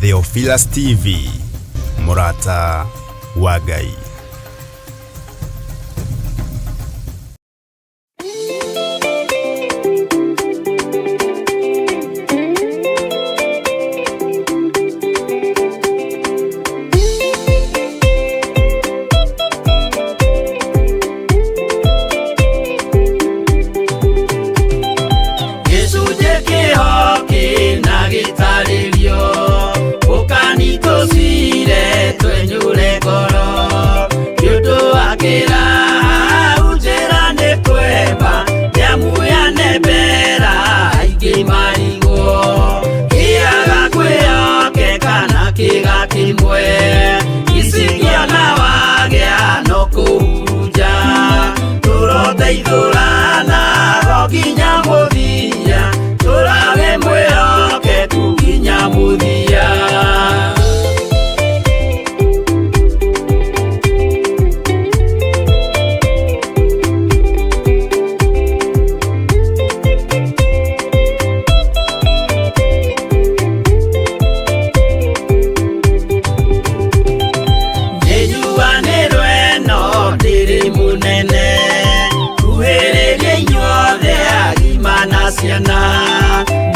Theophilus TV, Murata wa Ngai.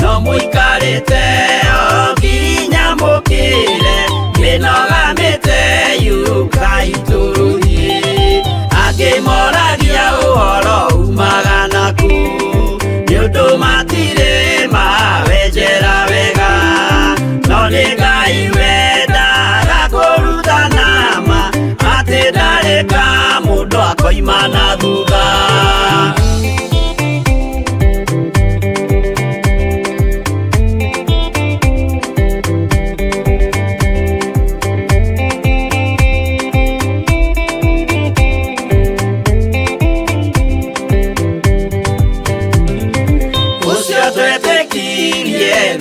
No muikarite oginya mukire ginogamite yukaituruthi angimoragia uhoro umaga naku niundu matire mawenjera wega no ni Ngai wendaga kuruta nama ati ndareka mundu akoima na thutha.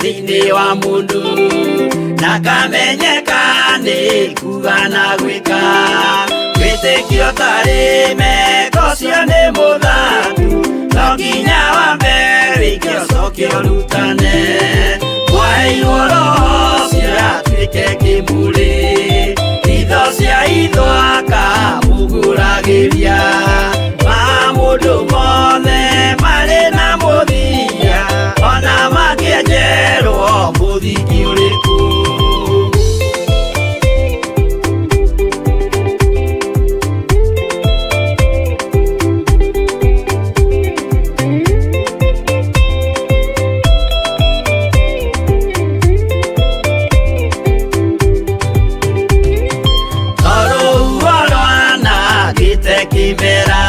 Thini wa mundu nakamenyeka ni kuga na gwika witikio tari meko cio ni muthatu no nginya wambe wikio cokio rutane waheirwo roho cio atuike kimuri itho cia ithwaka muguragiria ma mundu mothe mari na muthia ona magienjerwo muthiki uriku. Kimera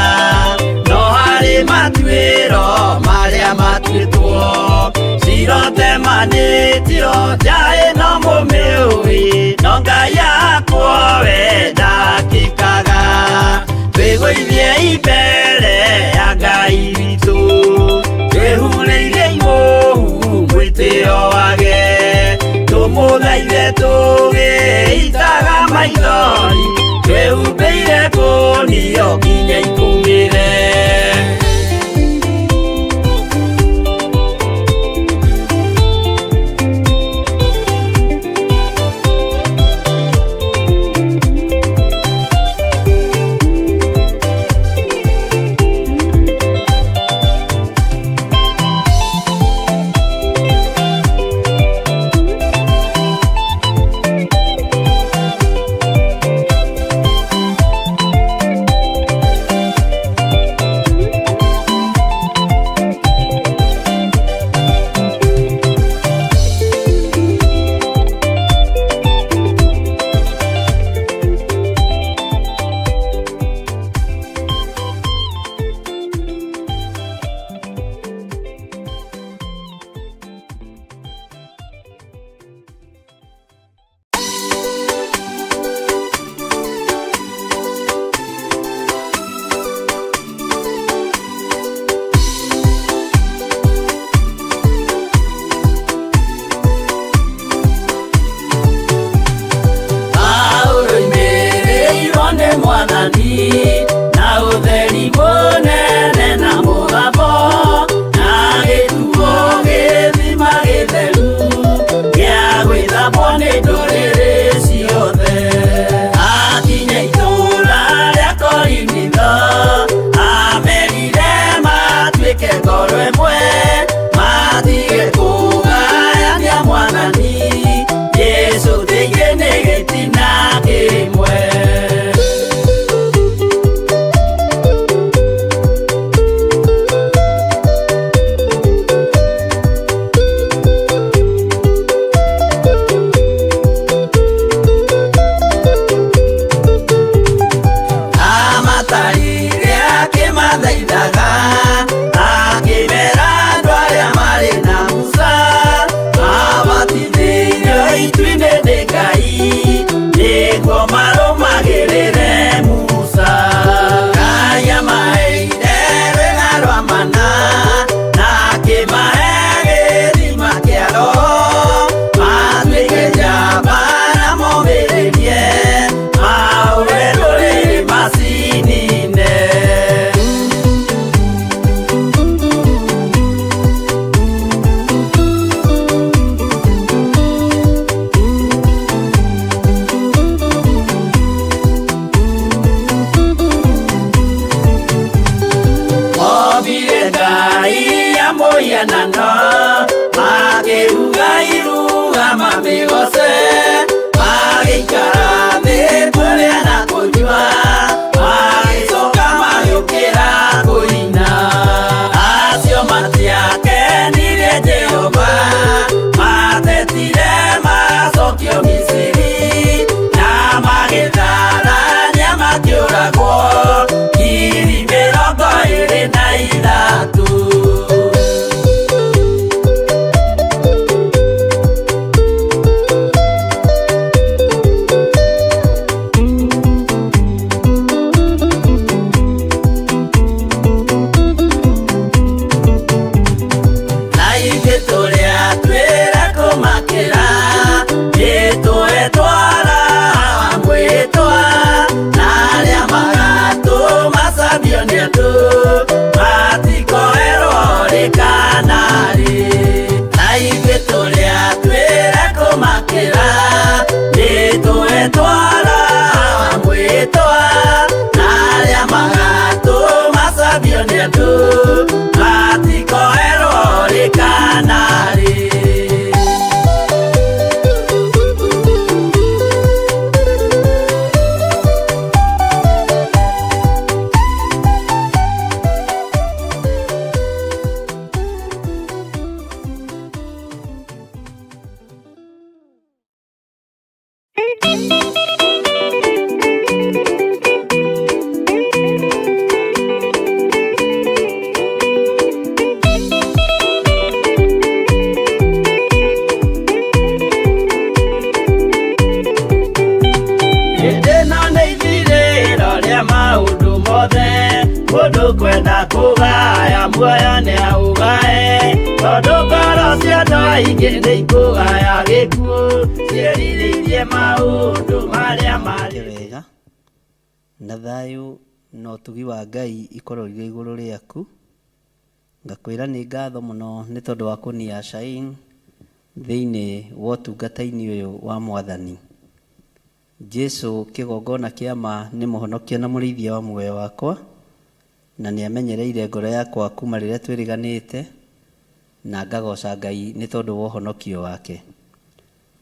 no hari matuiro maria matuitwo sirote manitio jae no mumiui no Ngai akwo wenda kikaga twigwithie imbere ya Ngai witu twehureire imuhu mwitio wage tumuthaithe tugiitaga maithori twehumbeire kunio nginya ikumire. muhianano magiuga iruga mamigose magĩikara thĩ kũrĩa na kũnyua magĩcoka magĩũkĩra kũina acio matiakenirie Jehova matetire magacokio Misiri na magĩtharania makĩũragwo ngiri 23. Kwenda kugaya muoyo ni augae tondu ngoro cia andũ aingĩ nĩ ikũgaya gĩkuũ ciĩrirĩirie maũndũ marĩa marĩ wega na thayũ na ũtugi wa Ngai ikorwo irĩ igũrũ rĩaku. Ngakwĩra nĩ ngatho mũno nĩ tondũ wa kũnia Shine thĩinĩ wa ũtungata-inĩ ũyũ wa Mwathani. Jesu kĩgongona kĩa ma nĩ mũhonokia na mũrĩithia wa muoyo wakwa, na nĩ amenyereire ngoro yakwa kuma rĩrĩa twĩrĩganĩte, na ngagoca Ngai nĩ tondũ wa ũhonokio wake.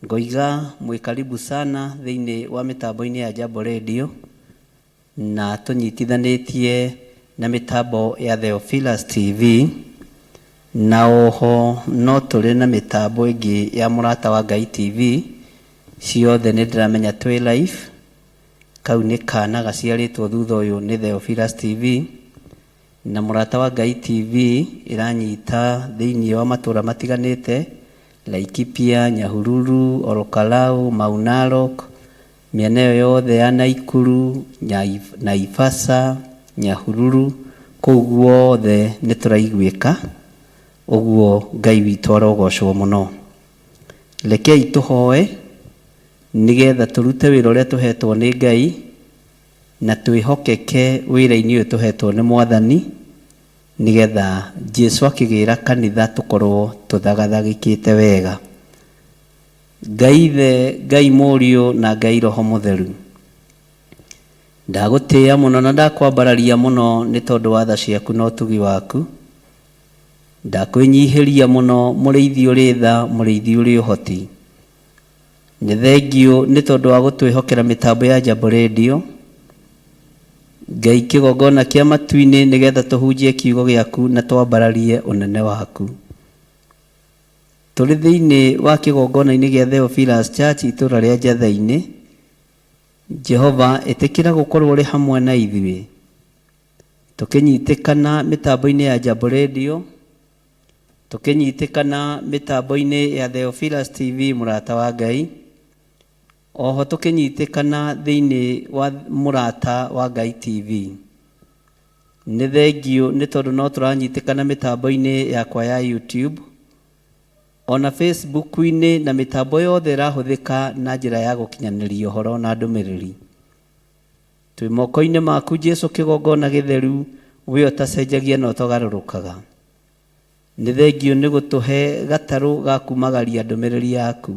Ngoiga mwĩ karibu sana thĩinĩ wa mĩtambo-inĩ ya Jambo Radio, na tũnyitithanĩtie na mĩtambo ya Theophilus TV, na oho no tũrĩ na mĩtambo ĩngĩ ya Mũrata wa Ngai TV. Ciothe nĩ ndĩramenya twĩ live. Kau nĩ kana gaciarĩtwo thutha ũyũ nĩ Theophilus TV, na Mũrata wa Ngai TV ĩranyita thĩinĩ wa matũra matiganĩte: Laikipia, Nyahururu, Orokalau, Mau Narok, mĩena ĩyo yothe ya Naikuru, Naivasha, Nyahururu, kũu guothe nĩ tũraiguĩka. Ũguo Ngai witũ arogocwo mũno. Rekei tũhoe nĩgetha tũrute wĩra ũrĩa tũhetwo nĩ Ngai, na twĩhokeke wĩra-inĩ ũyũ tũhetwo nĩ Mwathani, nĩgetha Jesu akĩgĩra kanitha tũkorwo tũthagathagĩkĩte wega. Ngai Ithe, Ngai Mũriũ na Ngai Roho Mũtheru, ndagũtĩĩa mũno na ndakwambararia mũno nĩ tondũ wa tha ciaku na ũtugi waku. Ndakwĩnyihĩria mũno mũrĩithi ũrĩ tha, mũrĩithi ũrĩ ũhoti. Nĩ thengio nĩ tondũ wa gũtwĩhokera mĩtambo ya Jambo Radio, Ngai kĩgongona kĩa matu-inĩ, nĩgetha tũhunjie kiugo gĩaku na twambararie ũnene waku. Tũrĩ thĩinĩ wa kĩgongona-inĩ gĩa Theophilus Church itũra rĩa Njatha-inĩ. Jehova, ĩtĩkĩra gũkorwo ũrĩ hamwe na ithuĩ, tũkĩnyitĩkana mĩtambo-inĩ ya Jambo Radio, tũkĩnyitĩkana mĩtambo-inĩ ya Theophilus TV Mũrata wa Ngai, oho tũkĩnyitĩkana thĩinĩ wa Mũrata wa Ngai TV. Nĩ thengio nĩ tondũ no tũranyitĩkana mĩtambo-inĩ yakwa ya YouTube, ona Facebook-inĩ, na mĩtambo yothe ĩrahũthĩka na njĩra ya gũkinyanĩria ũhoro na ndũmĩrĩri. Twĩ moko-inĩ maku Jesu, kĩgongona gĩtheru, we ũtacenjagia na ũtagarũrũkaga. Nĩ thengio nĩ gũtũhe gatarũ ga kumagaria ndũmĩrĩri yaku.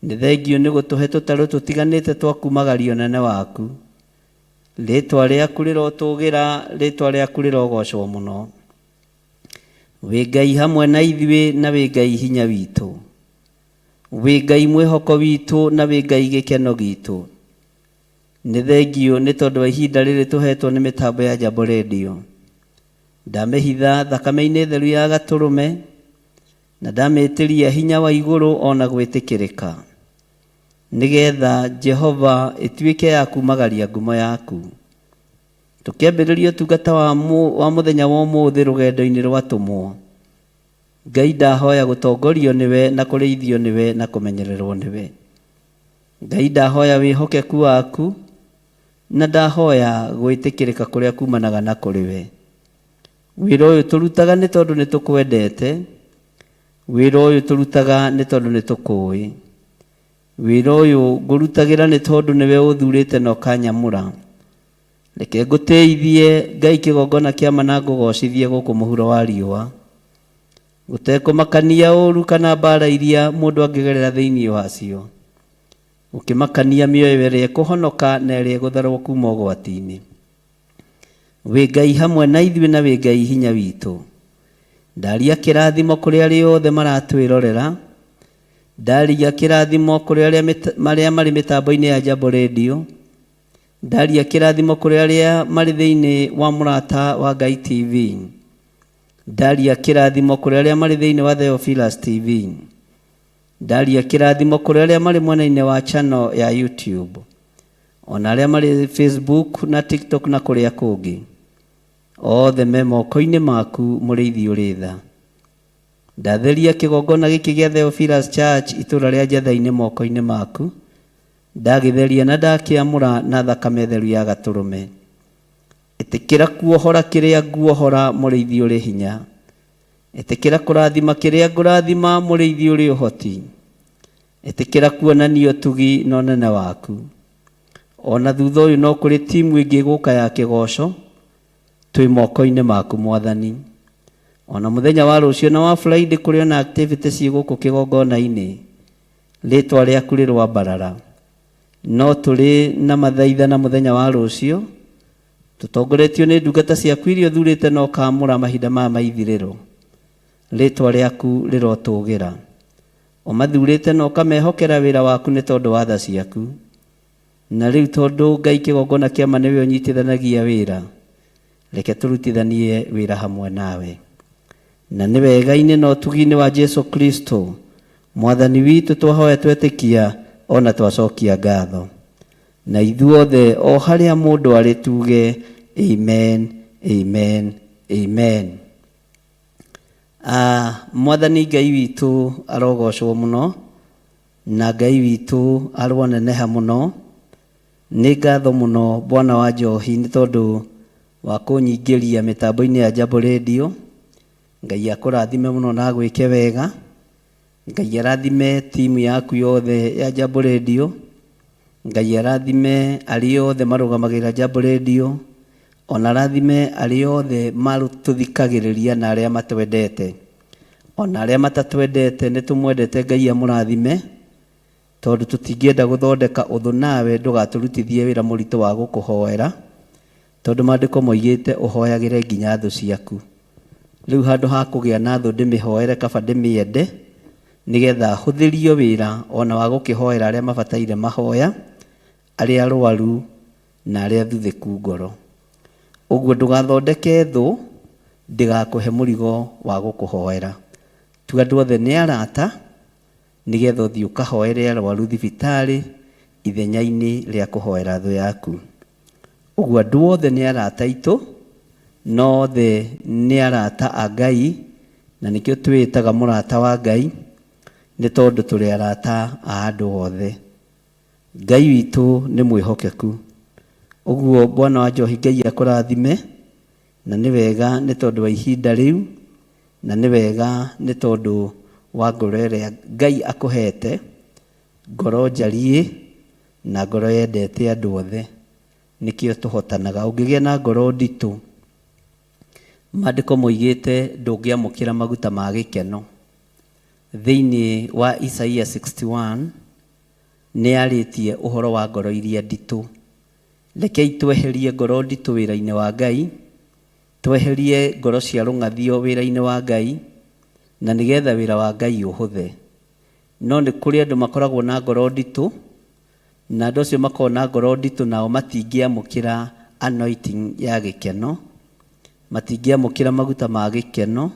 Nĩ thengio nĩ gũtũhe tũtarũ tũtiganĩte twa kumagaria ũnene waku. Rĩĩtwa rĩaku rĩrotũgĩra, rĩĩtwa rĩaku rĩrogocwo mũno. wĩ Ngai hamwe na ithuĩ na wĩ Ngai hinya witũ, wĩ Ngai mwĩhoko witũ na wĩ Ngai gĩkeno gitũ. Nĩ thengio nĩ tondũ wa ihinda rĩrĩ tũhetwo nĩ mĩtambo ya Jambo Radio. Ndamĩhitha thakame-inĩ theru ya Gatũrũme na ndamĩtĩria hinya wa igũrũ ona gwĩtĩkĩrĩka, nĩgetha Jehova ĩtuĩke ya kumagaria ngumo yaku. Tũkĩambĩrĩria ũtungata wa mũthenya wa ũmũthĩ rũgendo-inĩ rwatũmwo, Ngai ndahoya gũtongorio nĩwe na kũrĩithio nĩwe na kũmenyererwo nĩwe. Ngai ndahoya wĩhokeku waku na ndahoya gwĩtĩkĩrĩka kũrĩa kumanaga na kũrĩ we. Wĩra ũyũ tũrutaga nĩ tondũ nĩ tũkwendete, wĩra ũyũ tũrutaga nĩ tondũ nĩ tũkũĩ, wĩra ũyũ ngũrutagĩra nĩ tondũ nĩwe ũthurĩte na ũkanyamũra. Reke ngũteithie Ngai kĩgongona kĩa ma na ngũgocithie gũkũ mũhuro wa riũa, gũtekũmakania ũru kana mbara iria mũndũ angĩgerera thĩinĩ wacio, ũkĩmakania mĩoyo ĩrĩa ĩkũhonoka na ĩrĩa ĩgũtharwo kuma ũgwati-inĩ. Wĩ Ngai hamwe na ithuĩ na wĩ Ngai hinya witũ. Ndaria kĩrathimo kũrĩ arĩa othe maratwĩrorera, ndaria kĩrathimo kũrĩ arĩa marĩ mĩtambo-inĩ ya Jambo Radio, ndaria kĩrathimo kũrĩ arĩa marĩ thĩinĩ wa Mũrata wa Ngai TV, ndaria kĩrathimo kũrĩ arĩa marĩ thĩinĩ wa Theophilus TV, ndaria kĩrathimo kũrĩ arĩa marĩ mwena-inĩ wa channel ya YouTube, ona arĩa marĩ Facebook na TikTok na kũrĩa kũngĩ. Othe me moko-inĩ maku mũrĩithi ũrĩ tha. Ndatheria kĩgongona gĩkĩ gĩa Theophilus Church itũra rĩa Njatha-inĩ moko-inĩ maku, ndagĩtheria na ndakĩamũra na thakame theru ya Gatũrũme. Ĩtĩkĩra kuohora kĩrĩa nguohora mũrĩithi ũrĩ hinya, ĩtĩkĩra kũrathima kĩrĩa ngũrathima mũrĩithi ũrĩ ũhoti, ĩtĩkĩra kuonania ũtugi na ũnene waku. Ona thutha ũyũ no kũrĩ timu ĩngĩ gũka ya kĩgoco, twĩ moko-inĩ maku Mwathani. Ona mũthenya wa rũciũ na wa Friday kũrĩ ona activities gũkũ kĩgongona-inĩ, rĩtwa rĩaku rĩrwambarara. No tũrĩ na mathaitha na mũthenya wa rũciũ, tũtongoretio nĩ ndungata ciaku iria ũthurĩte na ũkamũra mahinda maya ma ithirĩro. Rĩtwa rĩaku rĩrotũgĩra. Ũmathurĩte na ũkamehokera wĩra waku nĩ tondũ wa tha ciaku. Na rĩu tondũ Ngai kĩgongona kĩa ma nĩwe ũnyitithanagia wĩra, reke tũrutithanie wĩra hamwe nawe. Na nĩ wega-inĩ na ũtugi-inĩ wa Jesu Kristo Mwathani witũ twahoya twetĩkia ona twacokia ngatho. Na ithuothe o harĩa mũndũ arĩ tuge amen, amen, amen. Mwathani Ngai witũ arogocwo mũno na Ngai witũ aroneneha mũno. Nĩ ngatho mũno Bwana wa njohi nĩ tondũ wa kũnyingĩria mĩtambo-inĩ ya Jambo Radio. Ngai akũrathime mũno na gwĩke wega. Ngai arathime timu yaku yothe ya Jambo Radio. Ngai arathime arĩa othe marũgamagĩrĩra Jambo Radio. Ona arathime arĩa othe marũtũthikagĩrĩria na arĩa matwendete. Ona arĩa matatwendete nĩ tũmwendete Ngai amũrathime, tondũ tũtingĩenda gũthondeka ũthũ nawe ndũgatũrutithie wĩra mũritũ wa gũkũhoera, tondũ maandĩko moigĩte ũhoyagĩre nginya thũ ciaku. Rĩu handũ ha kũgĩa na thũ ndĩmĩhoere kaba ndĩmĩende, nĩgetha hũthĩrio wĩra ona wa gũkĩhoera arĩa mabataire mahoya, arĩa arwaru na arĩa athuthĩku ngoro. Ũguo ndũgathondeke thũ ndĩgakũhe mũrigo wa gũkũhoera. Tu andũ othe nĩ arata, nĩgetha ũthiĩ ũkahoere arwaru thibitarĩ ithenya-inĩ rĩa kũhoera thũ yaku. Ũguo andũ othe nĩ arata aitũ, no othe nĩ arata a Ngai, na nĩkĩo twĩtaga mũrata wa Ngai, nĩ tondũ tũrĩ arata a andũ othe. Ngai witũ nĩ mwĩhokeku. Ũguo Bwana wa njohi Ngai akũrathime, na nĩ wega nĩ tondũ wa ihinda rĩu, na nĩ wega nĩ tondũ wa ngoro ĩrĩa Ngai akũhete, ngoro njariĩ na ngoro yendete andũ othe. Nĩkĩo tũhotanaga. Ũngĩgĩa na ngoro nditũ, maandĩko moigĩte ndũngĩamũkĩra maguta ma gĩkeno. Thĩinĩ wa Isaia 61 nĩ arĩtie ũhoro wa ngoro iria nditũ. Rekei tweherie ngoro nditũ wĩra-inĩ wa Ngai, tweherie ngoro cia rũng'athio wĩra-inĩ wa Ngai na nĩgetha wĩra wa Ngai ũhũthe. No nĩ kũrĩ andũ makoragwo na ngoro nditũ, na andũ acio makoragwo na ngoro nditũ nao matingĩamũkĩra anointing ya gĩkeno, matingĩamũkĩra maguta ma gĩkeno,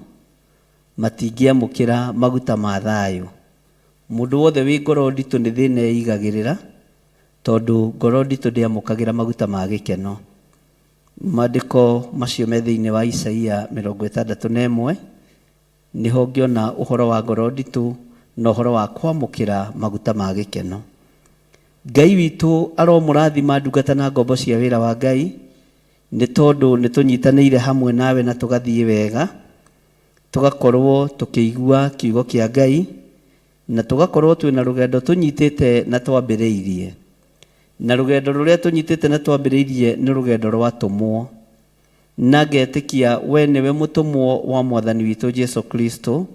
matingĩamũkĩra maguta ma thayũ. Mũndũ wothe wĩ ngoro nditũ nĩ thĩna eigagĩrĩra, tondũ ngoro nditũ ndĩamũkagĩra maguta ma gĩkeno. Maandĩko macio me thĩinĩ wa Isaia 61 nĩho ngĩona ũhoro wa ngoro nditũ na ũhoro wa kwamũkĩra maguta ma gĩkeno. Ngai witũ aromũrathima ndungata na ngombo cia wĩra wa Ngai, nĩ tondũ nĩ tũnyitanĩire hamwe nawe na tũgathiĩ wega, tũgakorwo tũkĩigua kiugo kĩa Ngai, na tũgakorwo twĩna rũgendo tũnyitĩte na twambĩrĩirie. Na rũgendo rũrĩa tũnyitĩte na twambĩrĩirie nĩ rũgendo rwatũmwo, na ngetĩkia we nĩwe mũtũmwo wa Mwathani witũ Jesu Kristo,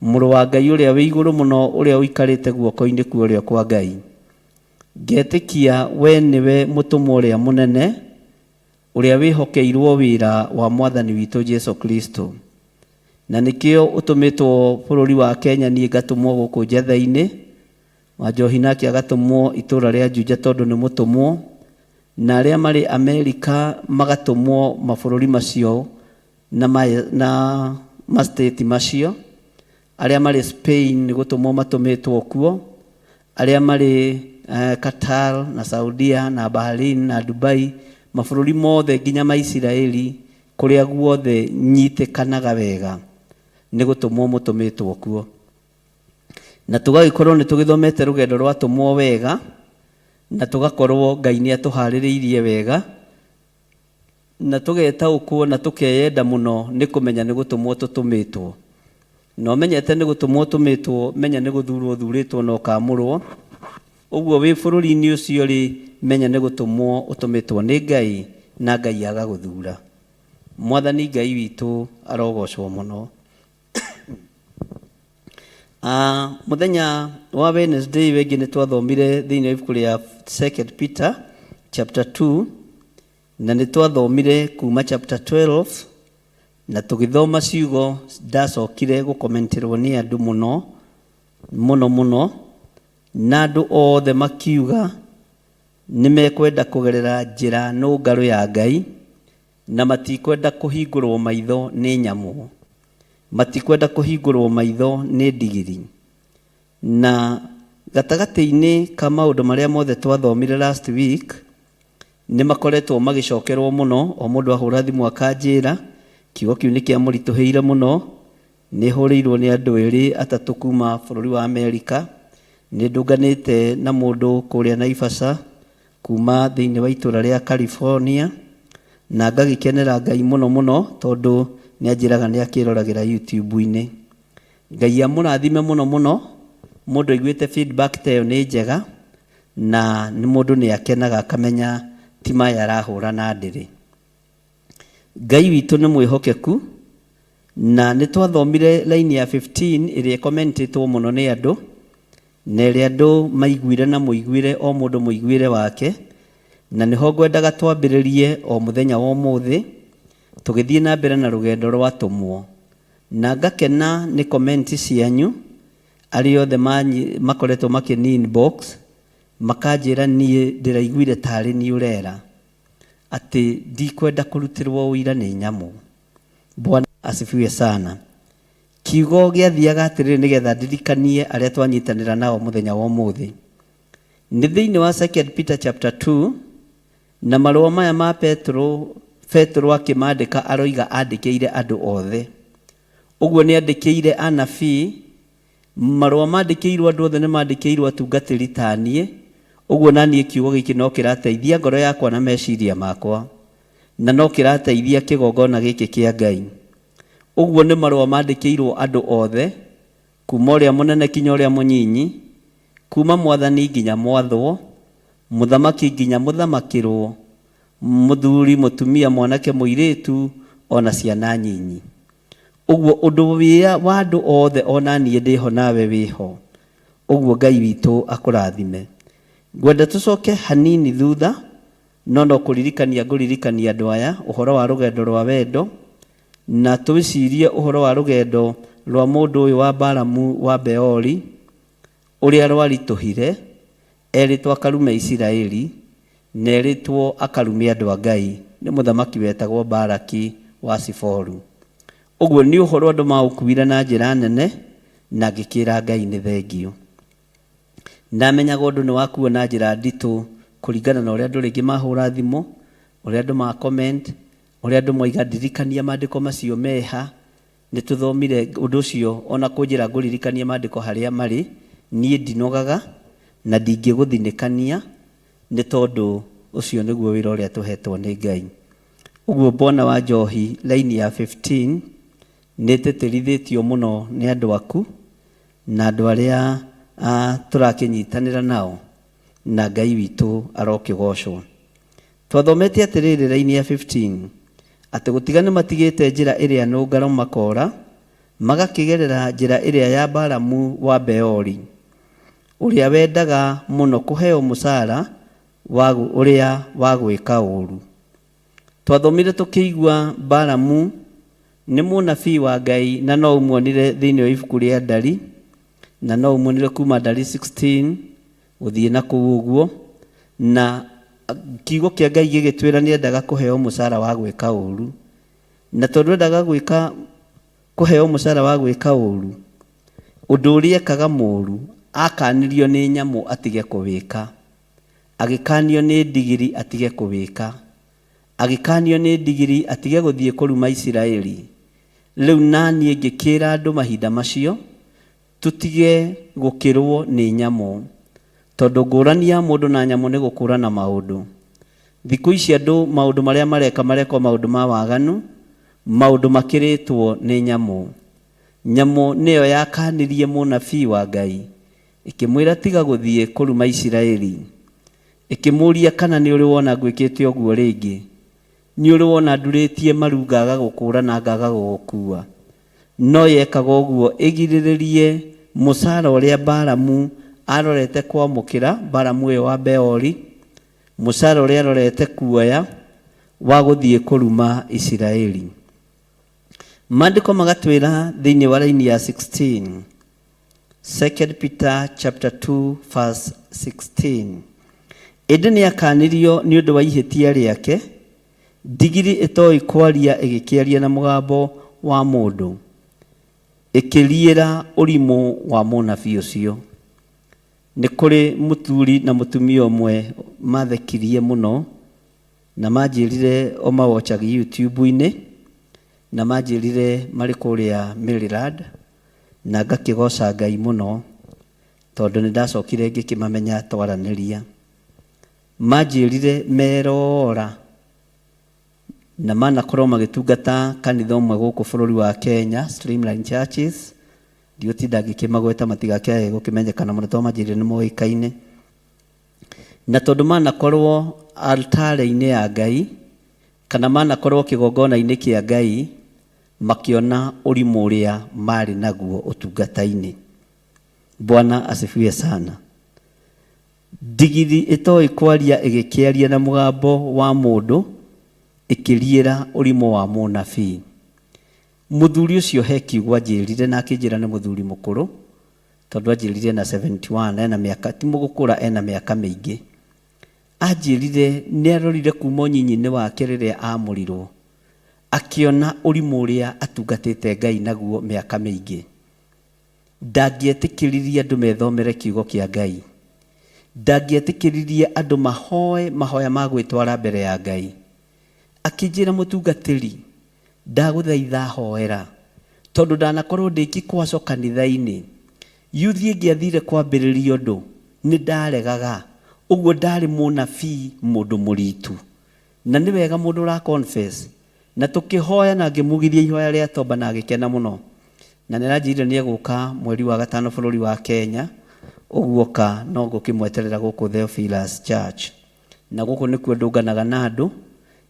mũrũ wa Ngai ũrĩa wĩ igũrũ mũno, ũrĩa ũikarĩte guoko-inĩ kwa ũrĩo kwa Ngai. Ngetĩkia we nĩwe mũtũmwo ũrĩa mũnene, ũrĩa wĩhokeirwo wĩra wa Mwathani witũ Jesu Kristo. Na nĩkĩo ũtũmĩtwo bũrũri wa Kenya, niĩ ngatũmwo gũkũ Njatha-inĩ, Wanjohi nake agatũmwo itũũra rĩa Juja tondũ nĩ mũtũmwo, na arĩa marĩ Amerika magatũmwo mabũrũri macio na mastate macio, arĩa marĩ Spain nĩ gũtũmwo matũmĩtwo kuo, arĩa marĩ Qatar na Saudia na Bahrain na Dubai, mabũrũri mothe nginya Maisiraeli, kũrĩa guothe nyitĩkanaga wega nĩ gũtũmwo mũtũmĩtwo kuo. Na tũgagĩkorwo nĩ tũgĩthomete rũgendo rwatũmwo wega, na tũgakorwo Ngai nĩ atũharĩrĩirie wega, na tũgetaũkwo na tũkeyenda mũno nĩ kũmenya nĩ gũtũmwo tũtũmĩtwo. Na ũmenyete nĩ gũtũmwo tũmĩtwo, menya nĩ gũthurwo thurĩtwo na ũkamũrwo. Ũguo wĩ bũrũri-inĩ ũcio rĩ, menya nĩ gũtũmwo ũtũmĩtwo nĩ Ngai, na Ngai agagũthura. Mwathani Ngai witũ arogocwo mũno. Mũthenya wa Wednesday wengĩ nĩ twathomire thĩinĩ wa ibuku rĩa 2 Peter chapter 2, na nĩ twathomire kuma chapter 12, na tũgĩthoma ciugo ndacokire gũkomenterwo nĩ andũ mũno, na andũ othe makiuga nĩ mekwenda kũgerera njĩra nũngarũ ya Ngai, na matikwenda kũhingũrwo maitho nĩ nyamũ, matikwenda kũhingũrwo maitho nĩ ndigiri. Na gatagatĩ-inĩ ka maũndũ marĩa mothe twathomire last week, nĩ makoretwo magĩcokerwo mũno, o mũndũ ahũra thimũ akanjĩra kiugo kĩu nĩ kĩamũritũhĩire mũno. Nĩ hũrĩirwo nĩ andũ erĩ atatũ kuma bũrũri wa Amerika, nĩ ndũnganĩte na mũndũ kũrĩa Naivasha kuma thĩinĩ wa itũũra rĩa California, na ngagĩkenera Ngai mũno tondũ nĩ anjĩraga nĩ akĩroragĩra YouTube-inĩ. Ngai amũrathime mũno, mũndũ aiguĩte feedback ta ĩyo nĩ njega, na nĩ mũndũ nĩ akenaga akamenya ti maya arahũra na ndĩrĩ. Ngai witũ nĩ mwĩhokeku, na nĩ twathomire line ya 15 ĩrĩa ĩkomentetwo mũno nĩ andũ, na ĩrĩa andũ maiguire na mũiguire, o mũndũ mũiguire wake, na nĩho ngwendaga twambĩrĩrie o mũthenya wa ũmũthĩ, tũgĩthiĩ na mbere na rũgendo rwatũmwo. Na ngakena nĩ comment cianyu, arĩa othe makoretwo makĩni inbox, makanjĩra niĩ ndĩraiguire tarĩ niĩ ũrera atĩ ndikwenda kũrutĩrwo ũira nĩ nyamũ. Bwana asifiwe sana. Kiugo gĩathiaga atĩrĩrĩ nĩgetha ndirikanie arĩa twanyitanĩra nao mũthenya wa ũmũthĩ. Nĩ thĩinĩ wa 2 Peter chapter 2, na marũa maya ma Petro akĩmandĩka aroiga andĩkĩire andũ othe. Ũguo nĩ andĩkĩire anabii, marũa mandĩkĩirwo andũ othe nĩ mandĩkĩirwo atungatĩri ta niĩ. Ũguo naniĩ kiugo gĩkĩ no kĩrateithia ngoro yakwa na meciria makwa, na no kĩrateithia kĩgongona gĩkĩ kĩa Ngai. Ũguo nĩ marũa mandĩkĩirwo andũ othe, kuma ũrĩa mũnene kinya ũrĩa mũnyinyi, kuma mwathani nginya mwathwo, mũthamaki nginya mũthamakĩrwo, mũthuri, mũtumia, mwanake, mũirĩtu, ona ciana nyinyi. Ũguo ũndũ wa andũ othe, ona niĩ ndĩho nawe wĩho. Ũguo Ngai witũ akũrathime. Ngwenda tũcoke hanini thutha, no ngũririkania andũ aya ũhoro wa rũgendo rwa wendo, na twĩcirie ũhoro wa rũgendo rwa mũndũ ũyũ wa Balamu wa Beori ũrĩa rwaritũhire, erĩtwo akarume Isiraeli na erĩtwo akarume andũ a Ngai nĩ mũthamaki wetagwo Balaki wa Siforu. Ũguo nĩ ũhoro andũ maũkuire na njĩra nene, na ngĩkĩra Ngai nĩ thengio. Ndamenyaga ũndũ nĩ wakuo na njĩra nditũ kũringana na ũrĩa andũ rĩngĩ mahũra thimũ, ũrĩa andũ ma comment, ũrĩa andũ moiga ndirikania maandĩko macio meha. Nĩ tũthomire ũndũ ũcio ona kũnjĩra ngũririkania maandĩko harĩa marĩ, niĩ ndinogaga na ndingĩgũthinĩkania, nĩ tondũ ũcio nĩguo wĩra ũrĩa tũhetwo nĩ Ngai. Ũguo Bwana wa Njohi laini ya 15 nĩ tĩtĩrithĩtio mũno nĩ andũ aku na andũ arĩa tũrakĩnyitanĩra nao, na Ngai witũ arokĩgocwo. Twathomete atĩrĩrĩ laini ya 15 atĩ gũtigana matigĩte njĩra ĩrĩa nũngaro makora, magakĩgerera njĩra ĩrĩa ya Balamu wa Beori, ũrĩa wendaga mũno kũheo mũcara ũrĩa wa gwĩka ũũru. Twathomire tũkĩigua Balamu nĩ mũnabii wa Ngai, na no ũmuonire thĩinĩ wa ibuku rĩa Ndari, na no ũmuonire kuma Ndari 16 gũthiĩ na kũu ũguo, na kiugo kĩa Ngai gĩgĩtwĩra nĩ endaga kũheo mũcara wa gwĩka ũũru. Na tondũ endaga kũheo mũcara wa gwĩka ũũru, ũndũ ũrĩa ekaga mũũru, akanirio nĩ nyamũ atige kũwĩka, agĩkanio nĩ ndigiri atige kũwĩka, agĩkanio nĩ ndigiri atige gũthiĩ kũruma Isiraeli. Rĩu naniĩ ngĩkĩra andũ mahinda macio tũtige gũkĩrwo nĩ nyamũ, tondũ ngũrani ya mũndũ na nyamũ nĩ gũkũrana maũndũ. Thikũ ici andũ maũndũ marĩa marekwo maũndũ ma waganu, maũndũ makĩrĩtwo nĩ nyamũ. Nyamũ nĩyo yakanirie mũnabii wa Ngai, ĩkĩmwĩra tiga gũthiĩ kũruma Isiraeli, ĩkĩmũria kana nĩ ũrĩ wona gwĩkĩte ũguo rĩngĩ, nĩ ũrĩ wona ndurĩtie maru ngaga gũkũrana ngaga gũgũkua. No yekaga ũguo ĩgirĩrĩrie mũcara ũrĩa Balamu arorete kwamũkĩra, Balamu ũyũ wa Beori, mũcara ũrĩa arorete kuoya wa gũthiĩ kũruma Isiraeli. Maandĩko magatwĩra thĩinĩ wa laini ya 16, 2 Peter chapter 2 verse 16, ĩndĩ nĩ akanirio nĩ ũndũ wa ihĩtia rĩake, ndigiri ĩtoĩ kwaria ĩgĩkĩaria na mũgambo wa mũndũ, ĩkĩriĩra ũrimũ wa mũnabii ũcio. Nĩ kũrĩ mũthuri na mũtumia ũmwe mathekirie mũno, na manjĩrire o mawochaga YouTube-inĩ, na manjĩrire marĩ kũrĩa Maryland, na ngakĩgoca Ngai mũno tondũ nĩ ndacokire ngĩkĩmamenya twaranĩria. Manjĩrire merora na manakorwo magĩtungata kanitha ũmwe gũkũ bũrũri wa Kenya, Streamline Churches. Ndiotinda ngĩkĩmagweta matigakĩage gũkĩmenyekana mũno tondũ manjĩrire nĩ moĩkaine. Na tondũ manakorwo altar-inĩ ya Ngai, kana manakorwo kĩgongona-inĩ kĩa Ngai, makĩona ũrimũ ũrĩa marĩ naguo ũtungata-inĩ. Bwana asifiwe sana. Ndigiri ĩtoĩ kwaria ĩgĩkĩaria na mũgambo wa mũndũ, ĩkĩriĩra ũrimũ wa mũnabii. Mũthuri ũcio he kiugo anjĩrire, na akĩnjĩra nĩ mũthuri mũkũrũ, tondũ anjĩrire na 71, ena mĩaka, ti mũgũkũra, ena mĩaka mĩingĩ. Anjĩrire nĩ arorire kuma ũnyinyi-inĩ wake rĩrĩa amũrirwo, akĩona ũrimũ ũrĩa atungatĩte Ngai naguo mĩaka mĩingĩ. Ndangĩetĩkĩririe andũ methomere kiugo kĩa Ngai, ndangĩetĩkĩririe andũ mahoe mahoya ma gwĩtwara mbere ya Ngai. Akĩnjĩra mũtungatĩri, ndagũthaitha hoera, tondũ ndanakorwo ndĩkĩkwaco kanitha-inĩ. Yuthi ĩngĩathire kwambĩrĩria ũndũ nĩ ndaregaga, ũguo ndarĩ mũnabii mũndũ mũritu. Na nĩ wega mũndũ ra confess, na tũkĩhoya na ngĩmugithia ihoya rĩa toba na agĩkena mũno. Na nĩranjĩrire nĩ egũka mweri wa gatano bũrũri wa Kenya, ũguo ka no ngũkĩmweterera gũkũ Theophilus Church. Na gũkũ nĩkuo ndũnganaga na andũ,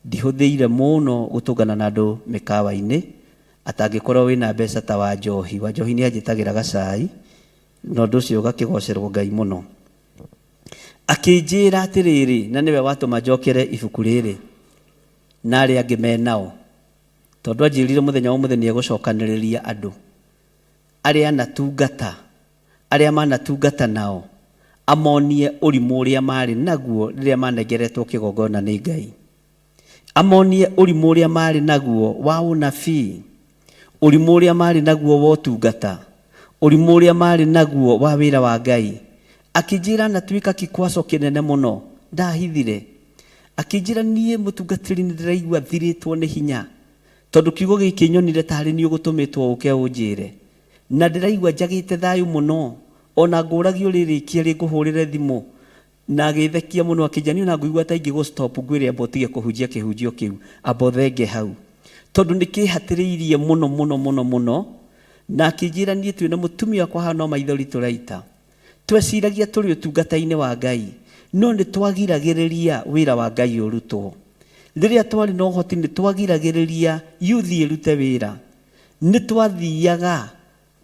ndihũthĩire mũno gũtũngana na andũ mĩkawa-inĩ, atangĩkorwo wĩna mbeca ta wa Njohi. Wa Njohi nĩ anjĩtagĩra gacai, na ũndũ ũcio ũgakĩgocerwo Ngai mũno. akĩnjĩra atĩrĩrĩ, na nĩwe watũma njokere ibuku rĩrĩ na arĩa angĩ menao, tondũ anjĩrire mũthenya wa mũthenya egũcokanĩrĩria andũ arĩa anatungata, arĩa manatungata nao, amonie ũrimũ ũrĩa marĩ naguo rĩrĩa manengeretwo kĩgongona nĩ Ngai. Amonie ũrimũ ũrĩa marĩ naguo wa ũnabii, ũrimũ ũrĩa marĩ naguo wa ũtungata, ũrimũ ũrĩa marĩ naguo wa wĩra wa Ngai. Akĩnjĩra natuĩka kĩkwaco kĩnene mũno, ndahithire. Akĩnjĩra niĩ mũtungatĩri nĩ ndĩraigua thirĩtwo nĩ hinya, tondũ kiugo gĩkĩ nyonire tarĩ niĩ ũgũtũmĩtwo ũke ũnjĩre, na ndĩraigua njagĩte thayũ mũno, ona ngũragio rĩrĩkia rĩngũhũrĩre thimũ. Na agĩthekia mũno akĩnjania na ngũigua ta ingĩ gũstop ngwĩre amba ũtige kũhunjia kĩhunjio kĩu, amba ũthenge hau, tondũ nĩ kĩhatĩrĩirie mũno mũno mũno mũno. Na akĩnjĩra niĩ twĩna mũtumia wakwa haha no maithori tũraita, tweciragia tũrĩ ũtungata-inĩ wa Ngai, no nĩ twagiragĩrĩria wĩra wa Ngai ũrutwo. Rĩrĩa twarĩ na ũhoti nĩ twagiragĩrĩria yuthi ĩrute wĩra. Nĩ twathiaga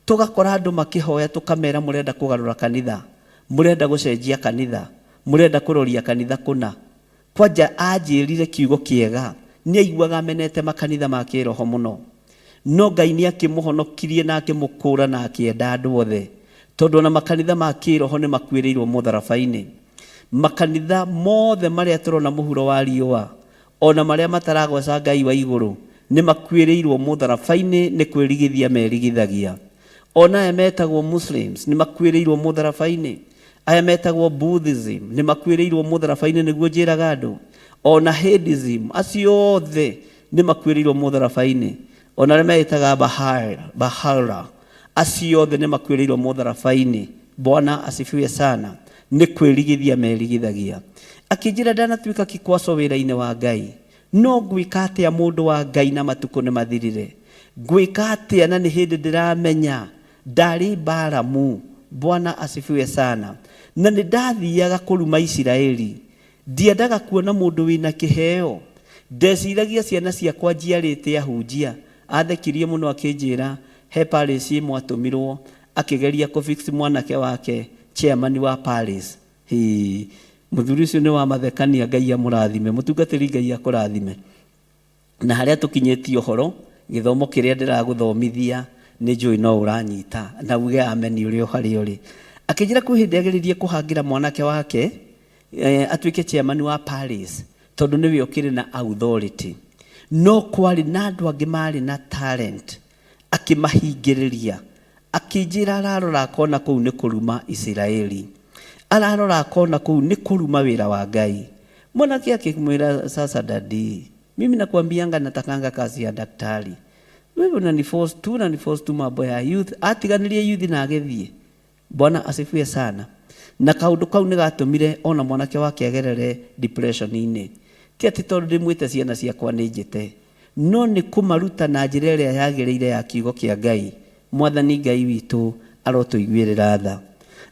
tũgakora andũ makĩhoya, tũkamera mũrenda kũgarũra kanitha, mũrenda gũcenjia kanitha, mũrenda kũroria kanitha kũna. Kwanja anjĩrire kiugo kĩega, nĩ aiguaga amenete makanitha ma kĩroho mũno, no Ngai nĩ akĩmũhonokirie na akĩmũkũra na akĩenda andũ othe, tondũ na makanitha ma kĩroho nĩ makuĩrĩirwo mũtharaba-inĩ. Makanitha mothe marĩa tũrona mũhuro wa riũa, ona marĩa mataragwaca Ngai wa igũrũ, nĩ makuĩrĩirwo mũtharaba-inĩ, nĩ kwĩrigithia merigithagia. Ona aya metagwo Muslims nĩ makuĩrĩirwo mũtharaba-inĩ, aya metagwo Buddhism nĩ makuĩrĩirwo mũtharaba-inĩ, nĩguo njĩraga andũ. Ona Hinduism, acio othe nĩ makuĩrĩirwo mũtharaba-inĩ. Ona arĩa metaga Bahara, acio othe nĩ makuĩrĩirwo mũtharaba-inĩ. Bwana asifiwe sana. Nĩ kwĩrigithia merigithagia. Akĩnjĩra ndanatuĩka kĩkwaco wĩra-inĩ wa Ngai, no ngwĩka atĩa mũndũ wa Ngai na matukũ nĩ mathirire? Ngwĩka atĩa na nĩ hĩndĩ ndĩramenya ndarĩ Balamu? Bwana asifiwe sana. Na nĩ ndathiaga kũruma Isiraeli, ndiendaga kuona mũndũ wĩna kĩheo, ndeciragia ciana ciakwa njiarĩte ahunjia. Athekirie mũno akĩnjĩra he Paris ĩmwe atũmirwo, akĩgeria kũfix mwanake wake chairman wa Paris. Mũthuri ũcio nĩ wa mathekania, Ngai amũrathime, mũtungatĩri Ngai akũrathime. Na harĩa tũkinyĩtie ũhoro, gĩthomo kĩrĩa ndĩragũthomithia nĩ njũĩ no ũranyita, na uge amen ũrĩa harĩa ũrĩ. Akĩnjĩra kwĩ hĩndĩ ageririe kũhangĩra mwanake wake atuĩke chairman wa Paris, tondũ nĩwe ũkĩrĩ na authority. No kwarĩ na andũ angĩ marĩ na talent, akĩmahingĩrĩria. Akĩnjĩra ararora akona kũu nĩ kũruma Isiraeli, ararora akona kũu nĩ kũruma wĩra wa Ngai. Mwanake akĩmwĩra, sasa dadi, mimi nakwambianga natakanga kazi ya daktari, wewe unaniforce tu mambo ya youth. Atiganirie youth na agethie. Bwana asifiwe sana. Na kaundu kau nĩ gatũmire ona mwanake wake agerere depression-inĩ. Ti ati tondũ ndĩmwĩte ciana ciakwa nĩ njĩte, no nĩ kũmaruta na njĩra ĩrĩa yagĩrĩire ya kiugo kĩa Ngai. Mwathani Ngai witũ arotũiguĩrĩra tha.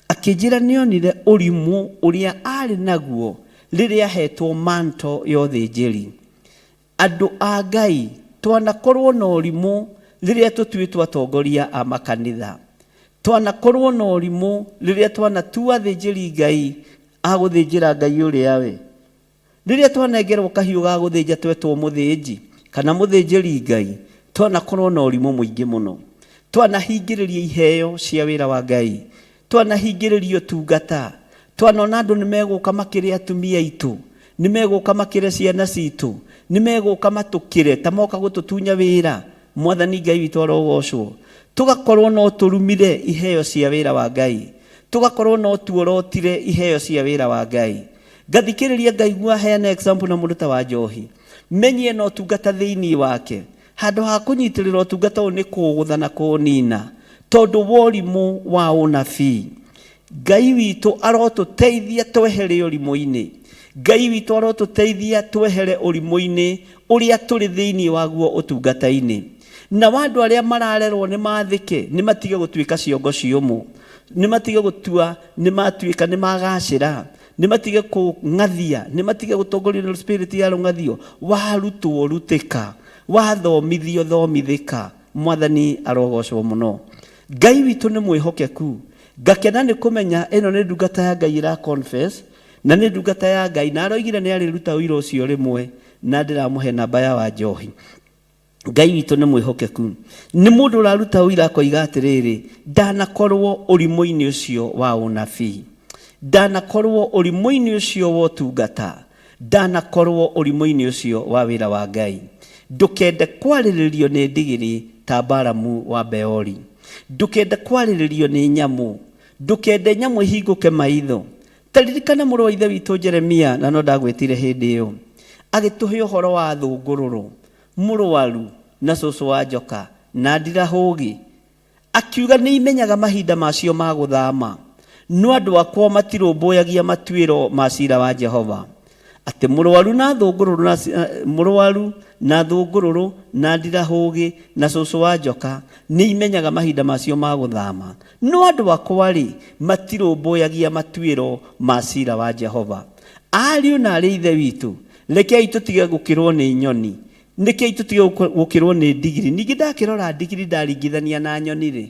Akĩnjĩra nĩonire ũrimũ ũrĩa arĩ naguo rĩrĩa ahetwo manto ya ũthĩnjĩri. Andũ a Ngai twanakorwo na ũrimũ rĩrĩa tũtuĩtwo atongoria a makanitha, twanakorwo na ũrimũ rĩrĩa twanatua athĩnjĩri Ngai a gũthĩnjĩra Ngai ũrĩa we, rĩrĩa twanengerwo kahiũ ga gũthĩnja twetwo mũthĩnji kana mũthĩnjĩri Ngai, twanakorwo na ũrimũ mũingĩ mũno. Twanahingĩrĩria iheo cia wĩra wa Ngai, twanahingĩrĩria ũtungata, twanona andũ nĩ megũka makĩrĩ atumia aitũ, nĩ megũka makĩrĩ ciana citũ, nĩ megũka matũkĩre ta moka gũtũtunya wĩra. Mwathani Ngai witũ arogocwo. Tugakorwo no tũrumire iheo cia wĩra wa Ngai, tugakorwo no tuorotire iheo cia wĩra wa Ngai. Ngathikĩrĩria ngaigua heana example na mũndũ ta wa Njohi, menyie no tungata thĩinĩ wake, handũ ha kũnyitĩrĩra ũtungata ũyũ nĩ kũũgũtha na kũũnina tondũ worimũ wa ũnabii. Ngai witũ arotũteithia twehere ũrimũ-inĩ, Ngai witũ arotũteithia twehere ũrimũ-inĩ ũrĩa tũrĩ thĩinĩ waguo ũtungata-inĩ. Na andũ arĩa mararerwo nĩ mathĩke, nĩ matige gũtuĩka ciongo ciũmũ, nĩ matige gũtua nĩ matuĩka nĩ magacĩra, nĩ matige kũng'athia, nĩ matige gũtongorio na spirit ya rũng'athio. Warutwo rutĩka, wathomithio thomithĩka. Mwathani arogocwo mũno. Ngai witũ nĩ mwĩhokeku. Ngakena nĩ kũmenya ĩno nĩ ndungata ya Ngai ĩra confess na nĩ ndungata ya Ngai, na aroigire nĩ arĩruta ũira ũcio rĩmwe, na ndĩramũhe namba ya Wanjohi. Ngai witũ nĩ mwĩhokeku. Nĩ mũndũ ũraruta ũira akoiga atĩrĩrĩ, ndanakorwo ũrimũ-inĩ ũcio wa ũnabii, ndanakorwo ũrimũ-inĩ ũcio wa ũtungata, ndanakorwo ũrimũ-inĩ ũcio wa wĩra wa Ngai. Ndũkende kwarĩrĩrio nĩ ndigiri ta Balamu wa Beori, ndũkende kwarĩrĩrio nĩ nyamũ, ndũkende nyamũ ihingũke maitho. Taririkana mũrũ wa ithe witũ Jeremia, na no ndagwĩtire hĩndĩ ĩyo, agĩtũhe ũhoro wa thũngũrũrũ, mũrũaru na cũcũ wa njoka na ndirahũgi, akiuga nĩ imenyaga mahinda macio ma gũthama, no andũ akwa matirũmbũyagia matuĩro ma ciira wa Jehova. Atĩ mũrũaru na thũngũrũrũ na ndirahũgi na cũcũ wa njoka nĩ imenyaga mahinda macio ma gũthama, no andũ akwa rĩ matirũmbũyagia matuĩro ma ciira wa Jehova. Ariũ na arĩ ithe witũ, rekei tũtige gũkĩrwo nĩ nyoni, rekei tũtige gũkĩrwo nĩ ndigiri. Ningĩ ndakĩrora ndigiri ndaringithania na nyoni rĩ,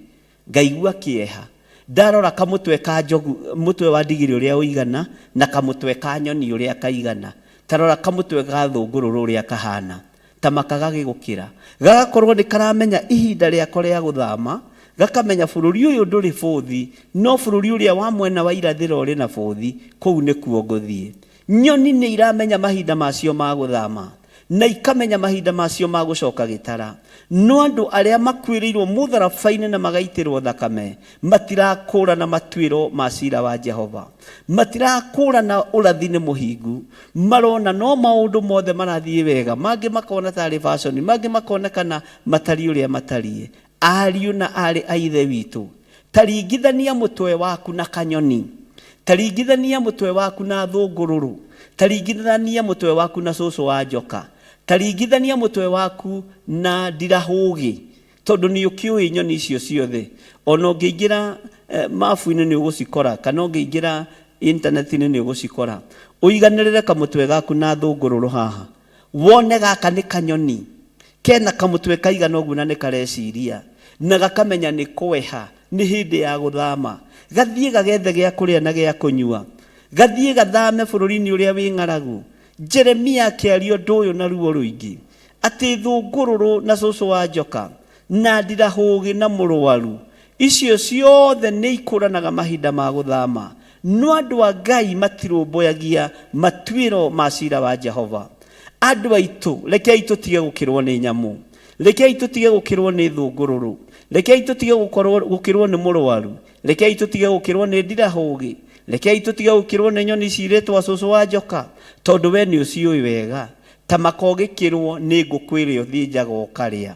ngaigua kĩeha. Ndarora kamũtwe ka njogu, mũtwe wa ndigiri ũrĩa ũigana na kamũtwe ka nyoni ũrĩa kaigana, tarora kamũtwe ga thũngũrũrũ ũrĩa kahana, ta makaga gĩgũkĩra, gagakorwo nĩ karamenya ihinda rĩako rĩa gũthama, gakamenya bũrũri ũyũ ndũrĩ bũthi, no bũrũri ũrĩa wa mwena wa irathĩro ũrĩ na bũthi, kũu nĩkuo ngũthiĩ. Nyoni nĩ iramenya mahinda macio ma gũthama, na ikamenya mahinda macio ma gũcoka gĩtara, no andũ arĩa makuĩrĩirwo mũtharaba-inĩ na magaitĩrwo thakame matirakũrana matuĩro ma ciira wa Jehova, matirakũrana ũrathi nĩ mũhingu, marona no maũndũ mothe marathiĩ wega, mangĩ makona tarĩ fashion, mangĩ makonekana matariĩ ũrĩa matariĩ. Ariũ na arĩ a ithe witũ, taringithania mũtwe waku na kanyoni, taringithania mũtwe waku na thũngũrũrũ, taringithania mũtwe waku na cũcũ wa njoka, taringithania mũtwe waku na ndirahũgi, tondũ nĩ ũkĩũĩ nyoni icio ciothe. Ona ũngĩingĩra mabu-inĩ nĩ ũgũcikora, kana ũngĩingĩra intaneti-inĩ nĩ ũgũcikora. Ũiganĩrĩre kamũtwe gaku na thũngũrũrũ haha, wone gaka nĩ kanyoni, kena kamũtwe kaigana ũguo na nĩ kareciria, na gakamenya nĩ kweha, nĩ hĩndĩ ya gũthama, gathiĩ gagethe gĩa kũrĩa na gĩa kũnyua, gathiĩ gathame bũrũri-inĩ ũrĩa wĩ ng'aragu. Jeremia akĩaria ũndũ ũyũ na ruo rũingĩ, atĩ thũngũrũrũ na cũcũ wa njoka na ndirahũgi na mũrũaru, icio ciothe nĩ ikũranaga mahinda ma gũthama, no andũ a Ngai matirũmbũyagia matuĩro ma ciira wa Jehova. Andũ aitũ, rekei tũtige gũkĩrwo nĩ nyamũ, rekei tũtige gũkĩrwo nĩ thũngũrũrũ, rekei tũtige gũkĩrwo nĩ mũrũaru, rekei tũtige gũkĩrwo nĩ ndirahũgi, rekei tũtige gũkĩrwo nĩ nyoni cirĩtwa cũcũ wa njoka, tondũ we nĩ ũciũĩ wega. Ta makogĩkĩrwo nĩ ngũkũ ĩrĩa ũthĩnjaga ũkarĩa,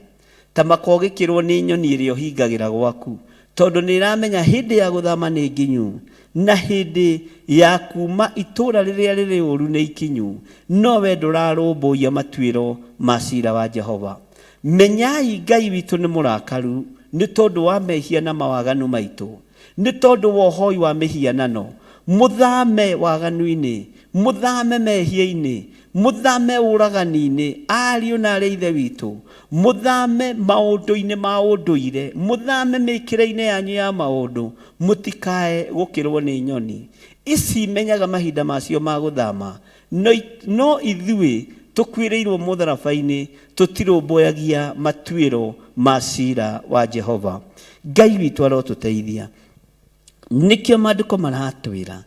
ta makogĩkĩrwo nĩ nyoni ĩrĩa ũhingagĩra gwaku, tondũ nĩ iramenya hĩndĩ ya gũthama nĩ nginyu, na hĩndĩ ya kuma itũra rĩrĩa rĩrĩ ũru nĩ ikinyu, no we ndũrarũmbũia matuĩro ma ciira wa Jehova. Menyai Ngai witũ nĩ mũrakaru, nĩ tondũ wa mehia na mawaganu maitũ, nĩ tondũ wa ũhoi wa mĩhianano. Mũthame waganu-inĩ, mũthame mehia-inĩ, mũthame ũragani-inĩ, ariũ na arĩ ithe witũ, mũthame maũndũ-inĩ ma ũndũire, mũthame mĩkĩre-inĩ yanyu ya maũndũ, mũtikae gũkĩrwo nĩ nyoni. Ici imenyaga mahinda macio ma gũthama, no ithuĩ tũkuĩrĩirwo mũtharaba-inĩ, tũtirũmbũyagia matuĩro ma ciira wa Jehova. Ngai witũ arotũteithia. Nikĩo maandĩko maratwĩra,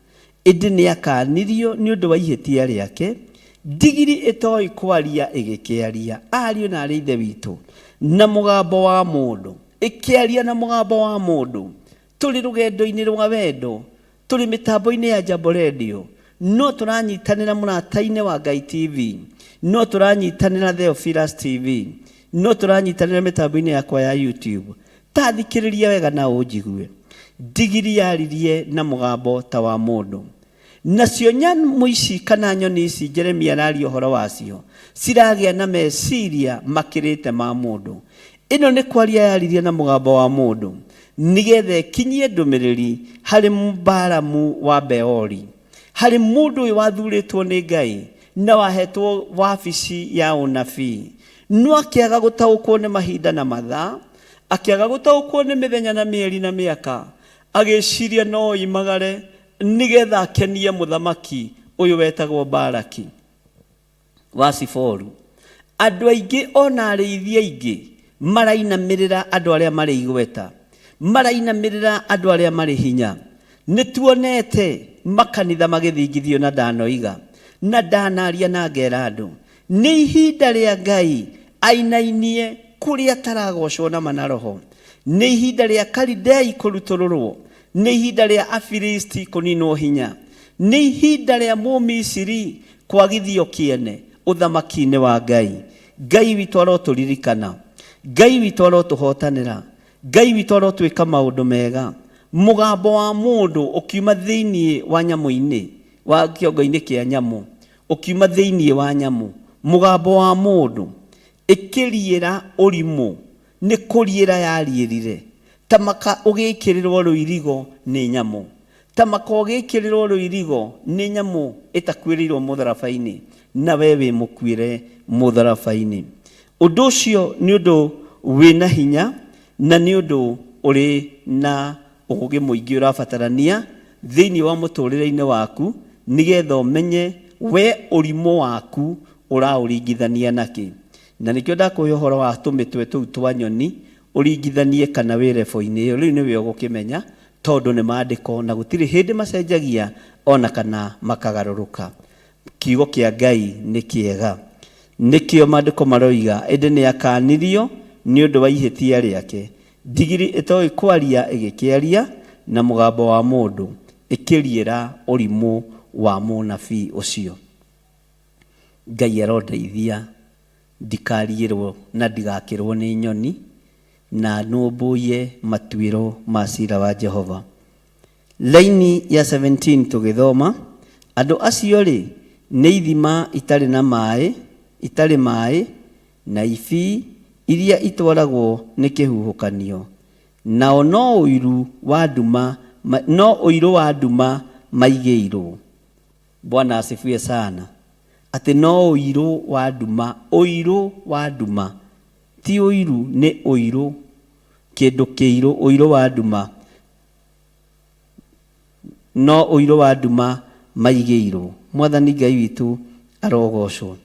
ĩndĩ nĩ akanirio nĩ ũndũ wa ihĩtia rĩake, ndigiri ĩtoĩ kwaria ĩgĩkĩaria, ariũ na arĩ ithe witũ, na mũgambo wa mũndũ, ĩkĩaria na mũgambo wa mũndũ. Tũrĩ rũgendo-inĩ rwa wendo, tũrĩ mĩtambo-inĩ ya Jambo Radio, no tũranyitanĩra mũrata-inĩ wa Ngai TV, no tũranyitanĩra Theophilus TV, no tũranyitanĩra mĩtambo-inĩ yakwa ya YouTube. Tathikĩrĩria wega na ũnjigue. Ndigiri yaririe na mũgambo ta wa mũndũ, nacio nyamũ ici kana nyoni ici Jeremia araria ũhoro wacio ciragĩa na meciria makĩrĩte ma mũndũ. Ĩno nĩ kwaria yaririe na mũgambo wa mũndũ, nĩgetha ĩkinyie ndũmĩrĩri harĩ Balamu wa Beori, harĩ mũndũ ũyũ wathurĩtwo nĩ Ngai na wahetwo wabici ya ũnabii, no akĩaga gũtaũkwo nĩ mahinda na mathaa, akĩaga gũtaũkwo nĩ mĩthenya na mĩeri na mĩaka, agĩciria no imagare nĩgetha akenie mũthamaki uyu wetagwo Baraki wa Siforu. Andu aingi ona arĩithia aingi marainamirira andu aria mari igweta, marainamirira andu aria mari hinya. Nituonete makanitha magithingithio na ndanoiga na ndanaria na ngera andu ni ihinda ria Ngai ainainie kuria taragocwo na manaroho. Ni ihinda ria Kalidei kurutururwo, ni ihinda ria Afilisti kuninwo hinya, ni ihinda ria Mumisiri kwagithio kiene uthamaki-ini wa Ngai. Ngai witũ aroturirikana, Ngai witũ arotuhotanira, Ngai witũ arotwika maundu mega. Mugambo wa mundu ukiuma thiini wa nyamu-ini wa kiongo-ini kia nyamu, ukiuma thiini wa nyamu, mugambo wa mundu ikiriira urimu ni kuriira yarierire. Tamaka ugikirirwo ruirigo ni nyamu, tamaka ugikirirwo ruirigo ni nyamu itakwiriirwo mutharabai-ini, na wewe mukwire mutharabai-ini. Undu ucio ni undu wina hinya na ni undu uri na ugugi muingi urabatarania thiini wa muturire-ini waku, nigetha umenye we urimu waku urauringithania naki. Na nikio ndakuhe uhoro wa tumitwe tuu twa nyoni uringithanie kana wi level-ini iyo. Riu niwe ugukimenya tondu ni maandiko na gutiri hindi macenjagia ona kana makagaruruka. Kiugo kia Ngai ni kiega, nikio maandiko maroiga ende ni akanirio ni undu wa ihitia riake. Ndigiri itoi kwaria igikiaria na mugambo wa mundu ikiriira urimu wa munabii ucio. Ngai arondeithia ndikarierwo na ndigakirwo ni nyoni na numbuye matuiro ma cira wa Jehova. Laini ya 17 tugithoma, andu acio ri ni ithima itari na mai, itari mai na ibi iria itwaragwo ni kihuhukanio, nao no uiru wa nduma maigeirwo. Bwana asifiwe sana. Ati no uiru wa nduma, ti uiru ni uiru, kindu kiiru, uiru wa nduma, no uiru wa nduma maigeirwo. Mwathani Ngai witu arogocwo.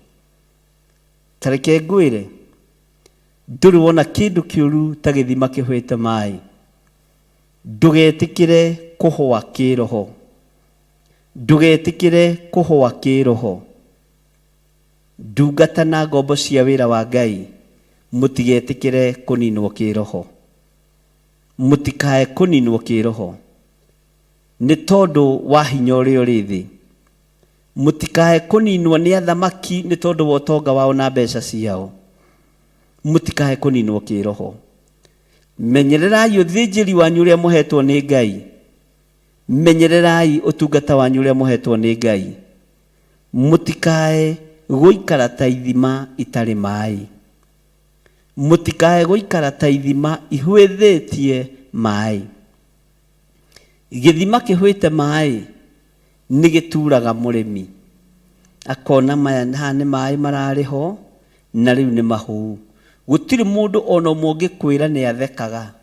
Tareke ngwire nduri wona kindu kiuru ta githima kihwete mai. Ndugetikire kuhwa kiroho, ndugetikire kuhwa kiroho. Ndungata na ngombo cia wira wa Ngai mutigetikire kuninwo kiroho, mutikae kuninwo kiroho ni tondu wa hinya uria uri thi. Mutikae kuninwo ni athamaki ni tondu wa utonga wao na mbeca ciao. Mutikae kuninwo kiroho. Menyererai uthinjiri wanyu uria muhetwo ni Ngai, menyererai utungata wanyu uria muhetwo ni Ngai. Mutikae guikara ta ithima itari mai, mutikae guikara ta ithima ihwithitie mai. Githima kihwite mai ni gituraga murimi, akona maya ni mai marariho na riu ni mahu. Gutiri mundu ono mungi kwira ni athekaga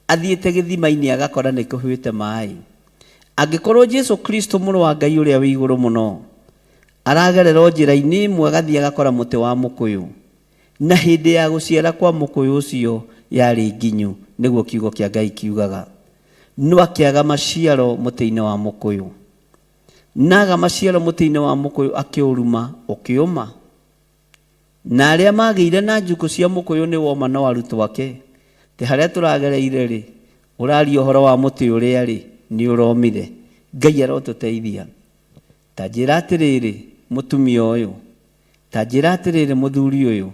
athiete githima-ini agakora ni kuhwite mai. Angikorwo Jesu Kristo muru wa Ngai uria wi iguru muno aragerera njira-ini imwe agathie agakora muti wa mukuyu, na hindi ya guciara kwa mukuyu ucio yari nginyu, niguo kiugo kia Ngai kiugaga. No akiaga maciaro muti-ini wa mukuyu, naga maciaro muti-ini wa mukuyu akiuruma ukiuma. Na aria magiire na njuku cia mukuyu ni woma no arutwo ake. Ti haria turagereire ri urari uhoro wa muti uria ri ni uromire. Ngai arotuteithia. Ta njira atiriri mutumia uyu, ta njira atiriri muthuri uyu,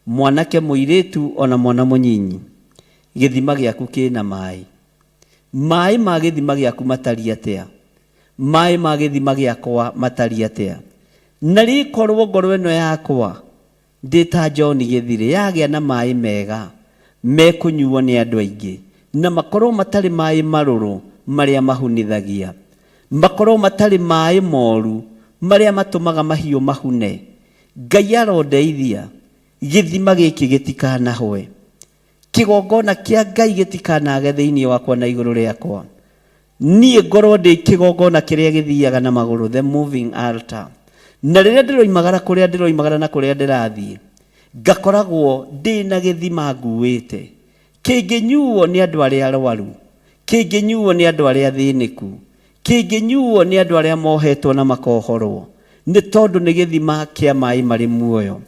mwanake muiritu ona mwana munyinyi, githima giaku kina mai. Mai ma githima giaku matari atia? Mai ma githima giakwa matari atia? Na rikorwo ngoro ino yakwa ndita John Githire yagia na mai mega mekunyuo ni andu aingi, na makorwo matari mai maruru maria mahunithagia, makorwo matari mai moru maria matumaga mahiu mahune. Ngai arondeithia githima giki gitikanahoe, kigongona kia Ngai gitikanage thiini wakwa na iguru riakwa. niĩ ngorwo ndĩ kĩgongona kĩrĩa gĩthiaga na magũrũ, the moving altar. Na rĩrĩa ndĩroimagara kũrĩa ndĩroimagara na kũrĩa ndĩrathiĩ, ngakoragwo ndĩ na gĩthima nguĩte, kĩngĩnyuo nĩ andũ arĩa arwaru, kĩngĩnyuo nĩ andũ arĩa athĩnĩku, kĩngĩnyuo nĩ andũ arĩa mohetwo na makohorwo, nĩ tondũ nĩ gĩthima kĩa maaĩ marĩ muoyo.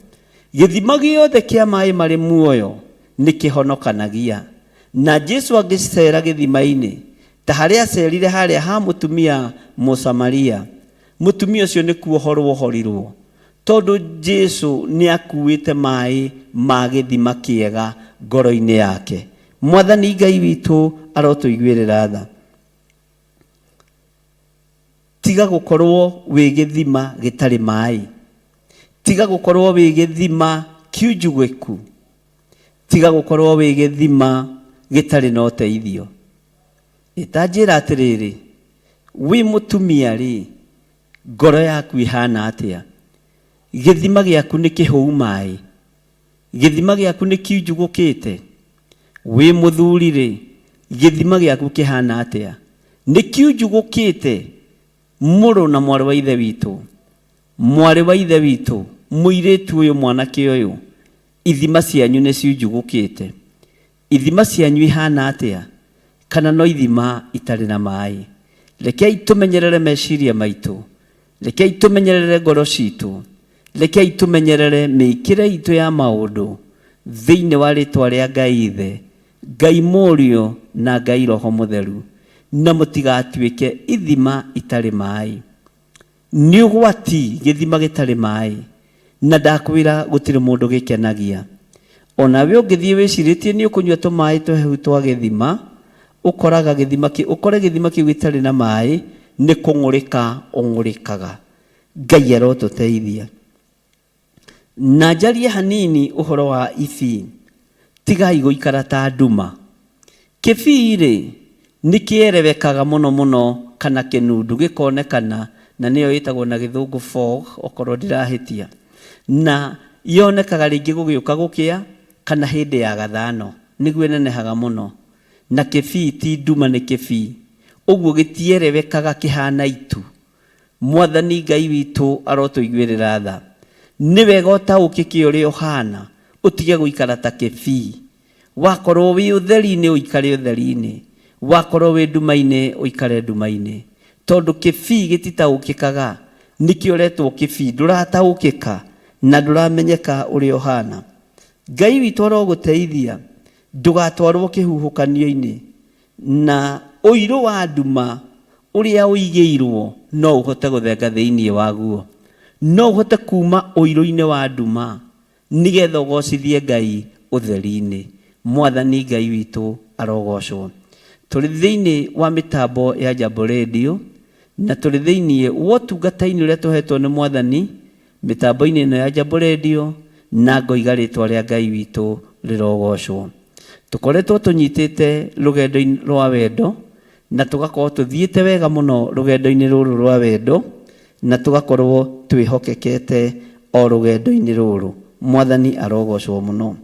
Gĩthima gĩothe kĩa maaĩ marĩ muoyo nĩ kĩhonokanagia. Na Jesu agĩcera gĩthima-inĩ, ta harĩa acerire harĩa ha mũtumia Mũsamaria, mũtumia ũcio nĩ kuohorwo ohorirwo, tondũ Jesu nĩ akuĩte maaĩ ma gĩthima kĩega ngoro-inĩ yake. Mwathani Ngai witũ arotũiguĩrĩra tha. Tiga gũkorwo wĩ gĩthima gĩtarĩ maaĩ, tiga gũkorwo wĩ gĩthima kiunjugĩku, tiga gũkorwo wĩ gĩthima gĩtarĩ na ũteithio. Itanjĩra atĩrĩrĩ, wĩ mũtumia rĩ, ngoro yaku ihana atĩa? Gĩthima gĩaku nĩ kĩhũu maaĩ? Gĩthima gĩaku nĩ kiunjugũkĩte? Wĩ mũthuri rĩ, gĩthima gĩaku kĩhana atĩa? Nĩ kiunjugũkĩte? Mũrũ na mwarĩ wa ithe witũ, mwarĩ wa ithe witũ, mũirĩtu ũyũ, mwanake ũyũ, ithima cianyu nĩ ciunjugũkĩte? Ithima cianyu ihana atĩa? Kana no ithima itarĩ na maaĩ? Rekei tũmenyerere meciria maitũ, rekei tũmenyerere ngoro citũ, rekei tũmenyerere mĩĩkĩre itũ ya maũndũ thĩinĩ wa rĩtwa rĩa Ngai Ithe, Ngai Mũriũ na Ngai Roho Mũtheru, na mũtigatuĩke ithima itarĩ maaĩ. Nĩ ũgwati gĩthima gĩtarĩ maaĩ, na ndakwĩra gũtirĩ mũndũ gĩkenagia. Onawe ũngĩthiĩ wĩcirĩtie nĩ ũkũnyua tũmaaĩ tũhehu twa gĩthima, ũkoraga gĩthima kĩu gĩtarĩ na maaĩ, nĩ kũng'ũrĩka ũng'ũrĩkaga. Ngai arotũteithia. Na njarie hanini ũhoro wa ibii. Tigai gũikara ta nduma. Kĩbii rĩ, nĩ kĩerewekaga mũno mũno, kana kĩnundu gĩkonekana, na nĩyo ĩtagwo na gĩthũngũ fog, okorwo ndirahĩtia. Na yonekaga rĩngĩ gũgĩũka gũkĩa, kana hĩndĩ ya gathano, nĩguo ĩnenehaga mũno. Na kĩbii ti nduma, nĩ kĩbii. Ũguo gĩtierewekaga kĩhana itu. Mwathani Ngai witũ arotũiguĩrĩra tha. Nĩ wega ũtaũkĩke ũrĩa ũhana, ũtige gũikara ta kĩbii. Wakorwo wĩ ũtheri-inĩ ũikare ũtheri-inĩ, wakorwo wĩ nduma-inĩ ũikare nduma-inĩ. Tondũ kĩbii gĩtitaũkĩkaga, nĩkĩo ũretwo kĩbii. Ndũrataũkĩka na ndũramenyeka ũrĩa ũhana. Ngai witũ arogũteithia, ndũgatwarwo kĩhuhũkanio-inĩ, na ũirũ wa nduma ũrĩa ũigĩirwo no ũhote gũthenga thĩinĩ waguo. No ũhote kuma ũirũ-inĩ wa nduma nĩgetha ũgocithie Ngai ũtheri-inĩ. Mwathani Ngai witũ arogocwo. Tũrĩ thĩinĩ wa mĩtambo ya Jambo Radio, na tũrĩ thĩinĩ wa ũtungata-inĩ ũrĩa tũhetwo nĩ Mwathani mĩtambo-inĩ ĩno ya Jambo Radio, na ngoiga rĩtwa rĩa Ngai witũ rĩrogocwo. Tũkoretwo tũnyitĩte rũgendo-inĩ rwa wendo, na tũgakorwo tũthiĩte wega mũno rũgendo-inĩ rũrũ rwa wendo, na tũgakorwo twĩhokekete o rũgendo-inĩ rũrũ. Mwathani arogocwo mũno.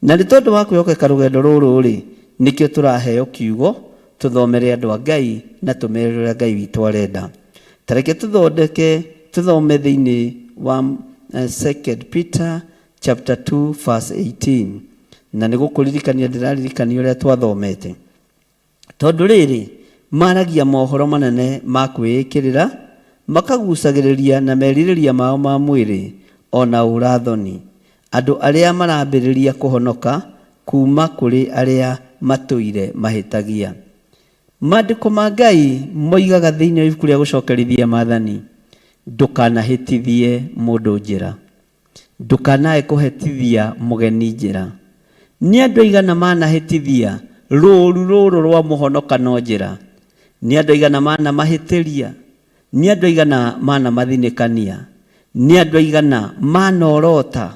Na nĩ tondũ wa kwĩhokeka rũgendo rũrũ rĩ, nĩkĩo tũraheo kiugo tũthomere andũ a Ngai na tũmerere ũrĩa Ngai witũ arenda. Tareke tũthome thĩinĩ wa 2 Peter chapter 2 verse 18. Na nĩ gũkũririkania ndĩraririkania ũrĩa twathomete. Tondũ rĩrĩ, maragia mohoro manene ma kwĩĩkĩrĩra, makagucagĩrĩria na merirĩria mao ma mwĩrĩ, ona ũrathoni. Andũ arĩa marambĩrĩria kũhonoka kuma kũrĩ arĩa matũire mahĩtagia. Maandĩko ma Ngai moigaga thĩinĩ wa ibuku rĩa gũcokerithia Maathani, ndũkanahĩtithie mũndũ njĩra, ndũkanae kũhĩtithia mũgeni njĩra. Nĩ andũ aigana manahĩtithia rũũru rũrũ rwa mũhonokano njĩra? Nĩ andũ aigana manamahĩtĩria? Nĩ andũ aigana manamathinĩkania? Nĩ andũ aigana manorota,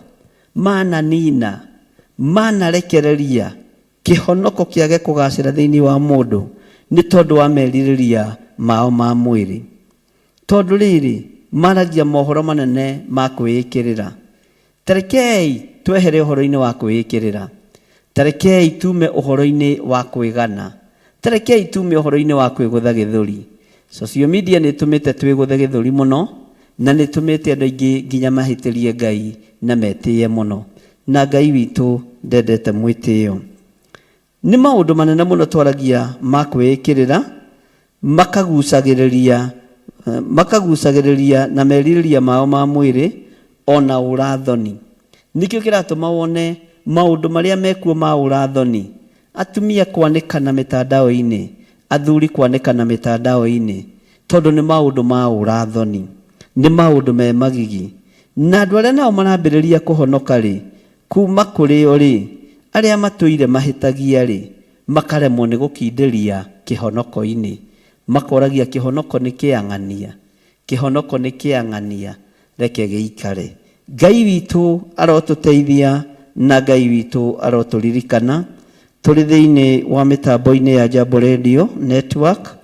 mananina, manarekereria kĩhonoko kĩage kũgacĩra thĩinĩ wa mũndũ nĩ tondũ wa merirĩria mao ma mwĩrĩ? Tondũ rĩrĩ, maragia mohoro manene ma kwĩĩkĩrĩra. Tarekei twehere ũhoro-inĩ wa kwĩĩkĩrĩra. Tarekei tume ũhoro-inĩ wa kwĩgana. Tarekei tume ũhoro-inĩ wa kwĩgũtha gĩthũri. Social media nĩ ĩtũmĩte twĩgũthe gĩthũri mũno, na nĩ ĩtũmĩte andũ aingĩ nginya mahĩtĩrie Ngai na metĩye mũno. Na Ngai witũ ndendete mwĩtĩyo. Nĩ maũndũ manene mũno twaragia ma kwĩĩkĩrĩra, makagucagĩrĩria na merirĩria mao ma mwĩrĩ ona ũrathoni. Nĩkĩo kĩratũma wone maũndũ marĩa mekuo ma ũrathoni. Atumia kwanĩkana mĩtandao-inĩ, athuri kwanĩkana mĩtandao-inĩ, tondũ nĩ maũndũ ma ũrathoni, nĩ maũndũ me magigi. Na andũ arĩa nao marambĩrĩria kũhonoka rĩ, kuma kũrĩ o rĩ, arĩa matũire mahĩtagia rĩ, makaremwo nĩ gũkindĩria kĩhonoko-inĩ. Makoragia kĩhonoko nĩ kĩang'ania, kĩhonoko nĩ kĩang'ania, reke gĩikare. Ngai witũ arotũteithia na Ngai witũ arotũririkana. Tũrĩ thĩinĩ wa mĩtambo-inĩ ya Jambo Radio Network,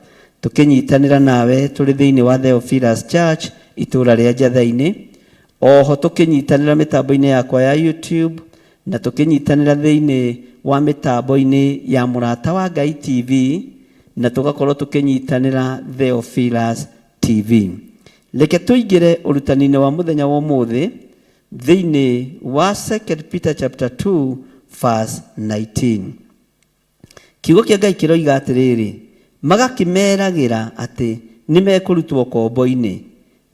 tũkĩnyitanĩra nawe tũrĩ thĩinĩ wa Theophilus Church itũra rĩa Njatha-inĩ. Oho tũkĩnyitanĩra mĩtambo-inĩ yakwa ya YouTube, na tũkĩnyitanĩra thĩinĩ wa mĩtambo-inĩ ya Mũrata wa Ngai TV, na tũgakorwo tũkĩnyitanĩra Theophilus TV. Reke tũingĩre ũrutani-inĩ wa mũthenya wa ũmũthĩ thĩinĩ wa 2 Peter chapter 2 verse 19. Kiugo kĩa Ngai kĩroiga atĩrĩrĩ, magakĩmeragĩra atĩ nĩ mekũrutwo kombo-inĩ,